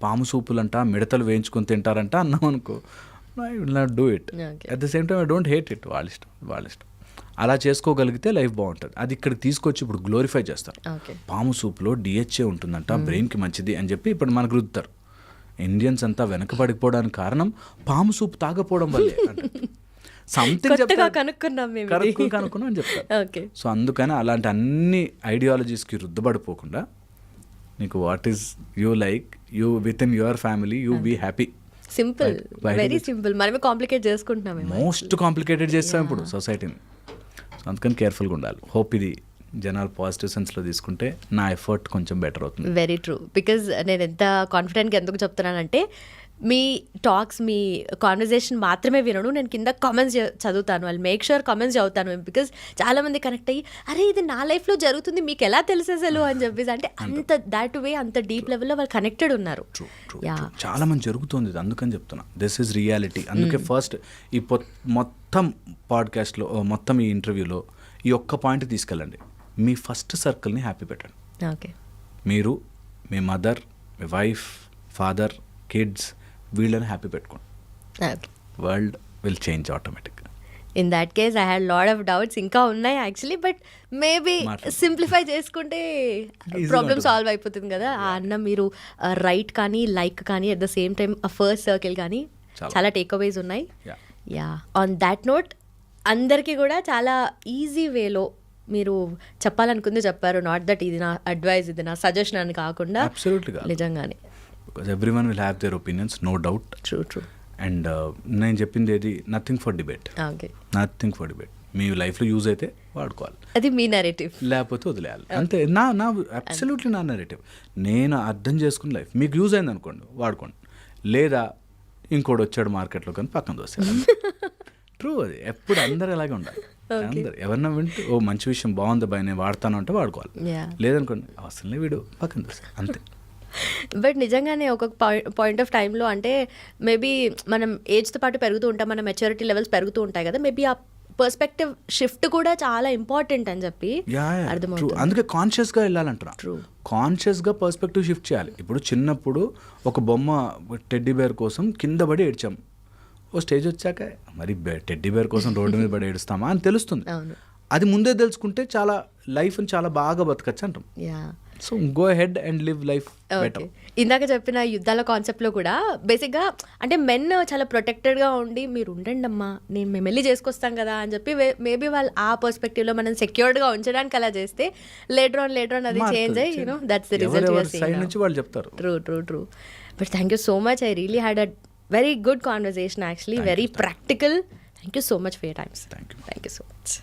పాము సూపులంట, మిడతలు వేయించుకొని తింటారంట అన్నాం అనుకో, I will not do it. At the same time I don't hate it. వాళ్ళ ఇష్టం. అలా చేసుకోగలిగితే లైఫ్ బాగుంటుంది. అది ఇక్కడికి తీసుకొచ్చి ఇప్పుడు గ్లోరిఫై చేస్తారు. పాము సూప్లో డిహెచ్ఏ ఉంటుందంట, బ్రెయిన్కి మంచిది అని చెప్పి ఇప్పుడు మనకు రుద్దుతారు. ఇండియన్స్ అంతా వెనకబడిపోవడానికి కారణం పాము సూప్ తాగపోవడం వల్లే. సంథింగ్ కనుక్కున్నాం అని చెప్తారు. సో అందుకని అలాంటి అన్ని ఐడియాలజీస్కి రుద్దబడిపోకుండా నీకు what is you like, you with in your family you be happy. Simple, very simple. మనమే కాంప్లికేట్ చేసుకుంటున్నాం, మోస్ట్ కాంప్లికేటెడ్ చేస్తాం ఇప్పుడు సొసైటీని. అందుకని కేర్ఫుల్గా ఉండాలి. హోప్ ఇది జనాలు పాజిటివ్ సెన్స్లో తీసుకుంటే నా ఎఫర్ట్ కొంచెం బెటర్ అవుతుంది. Very true. బికాజ్ నేను ఎంత కాన్ఫిడెంట్గా ఎందుకు చెప్తున్నానంటే మీ టాక్స్, మీ కాన్వర్జేషన్ మాత్రమే వినను, నేను కింద కామెంట్స్ చదువుతాను. వాళ్ళు మేక్ షూర్ కామెంట్స్ చదువుతాను. బికాజ్ చాలామంది కనెక్ట్ అయ్యి అరే ఇది నా లైఫ్లో జరుగుతుంది మీకు ఎలా తెలిసేసలు అని చెప్పేసి, అంటే అంత దాట్ వే అంత డీప్ లెవెల్లో వాళ్ళు కనెక్టెడ్ ఉన్నారు. చాలా మంది జరుగుతుంది ఇది, అందుకని చెప్తున్నా దిస్ ఈజ్ రియాలిటీ. అందుకే ఫస్ట్ ఈ మొత్తం పాడ్కాస్ట్లో, మొత్తం ఈ ఇంటర్వ్యూలో ఈ ఒక్క పాయింట్ తీసుకెళ్ళండి. మీ ఫస్ట్ సర్కిల్ని హ్యాపీ పెట్టండి. ఓకే, మీరు, మీ మదర్, మీ వైఫ్, ఫాదర్, కిడ్స్, వీళ్ళని హ్యాపీ పెట్టుకోండి. World will change automatic. In that case I had lot of doubts, ఇంకా ఉన్నాయి యాక్చువల్లీ, బట్ మేబీ సింప్లిఫై చేసుకుంటే ప్రాబ్లమ్ సాల్వ్ అయిపోతుంది కదా. ఆ అన్న మీరు రైట్ కానీ లైక్ కానీ at the same time first circle కానీ చాలా టేక్ అవేస్ ఉన్నాయి. యా, ఆన్ దాట్ నోట్ అందరికీ కూడా చాలా ఈజీ వేలో మీరు చెప్పాలనుకుంది చెప్పారు. నాట్ దట్ ఇది నా అడ్వైస్, ఇది నా సజెషన్ అని కాకుండా నిజంగానే. Because everyone will have their opinions, no doubt. True. And నేను చెప్పింది ఏది, nothing for debate. Nothing for debate. మీ లైఫ్లో యూజ్ అయితే వాడుకోవాలి, అది మీ నెరేటివ్, లేకపోతే వదిలేయాలి అంతే. నా అబ్సల్యూట్లీ నా నెరేటివ్. నేను అర్థం చేసుకున్న లైఫ్ మీకు యూజ్ అయింది అనుకోండి, వాడుకోండి. లేదా ఇంకోటి వచ్చాడు మార్కెట్లో కానీ పక్కన దోస్తాడు. ట్రూ, అది ఎప్పుడు అందరూ అలాగే ఉండాలి. అందరు ఎవరన్నా వింటూ ఓ మంచి విషయం బాగుంది బాయ్ నేను వాడతాను అంటే వాడుకోవాలి. లేదనుకోండి అవసరం వీడు పక్కన దోస్తాడు అంతే. బట్ నిజంగానే ఒక పాయింట్ ఆఫ్ టైంలో అంటే మేబీ మనం ఏజ్తో పాటు పెరుగుతూ ఉంటాం, మన మెచ్యూరిటీ లెవెల్స్ పెరుగుతూ ఉంటాయి కదా, మేబీ ఆ పర్స్పెక్టివ్ షిఫ్ట్ కూడా చాలా ఇంపార్టెంట్ అని చెప్పి అర్థమవుతుంది. అందుకే కాన్షియస్గా వెళ్ళాలంటున్నా. కాన్షియస్గా పర్స్పెక్టివ్ షిఫ్ట్ చేయాలి. ఇప్పుడు చిన్నప్పుడు ఒక బొమ్మ టెడ్డీ బేర్ కోసం కింద పడి ఏడ్చాం, ఓ స్టేజ్ వచ్చాక మరి టెడ్డీ బేర్ కోసం రోడ్డు మీద పడి ఏడుస్తామా అని తెలుస్తుంది. అది ముందే తెలుసుకుంటే చాలా లైఫ్ని చాలా బాగా బతకచ్చు అంటాం. So go head and live life better. ఇందాక చెప్పిన యుద్ధాల కాన్సెప్ట్లో కూడా బేసిక్గా అంటే మెన్ చాలా ప్రొటెక్టెడ్గా ఉండి మీరు ఉండండి అమ్మా మేము వెళ్ళి చేసుకొస్తాం కదా అని చెప్పి మేబీ వాళ్ళు ఆ పర్స్పెక్టివ్లో మనం సెక్యూర్డ్గా ఉంచడానికి అలా చేస్తే లేటర్ ఆన్ అది చేంజ్ అయ్యి you know that's the result side నుంచి వాళ్ళు చెప్తారు. True. But thank you so much. I really had a very good conversation actually. Very practical. Thank you so much for your time. Thank you so much.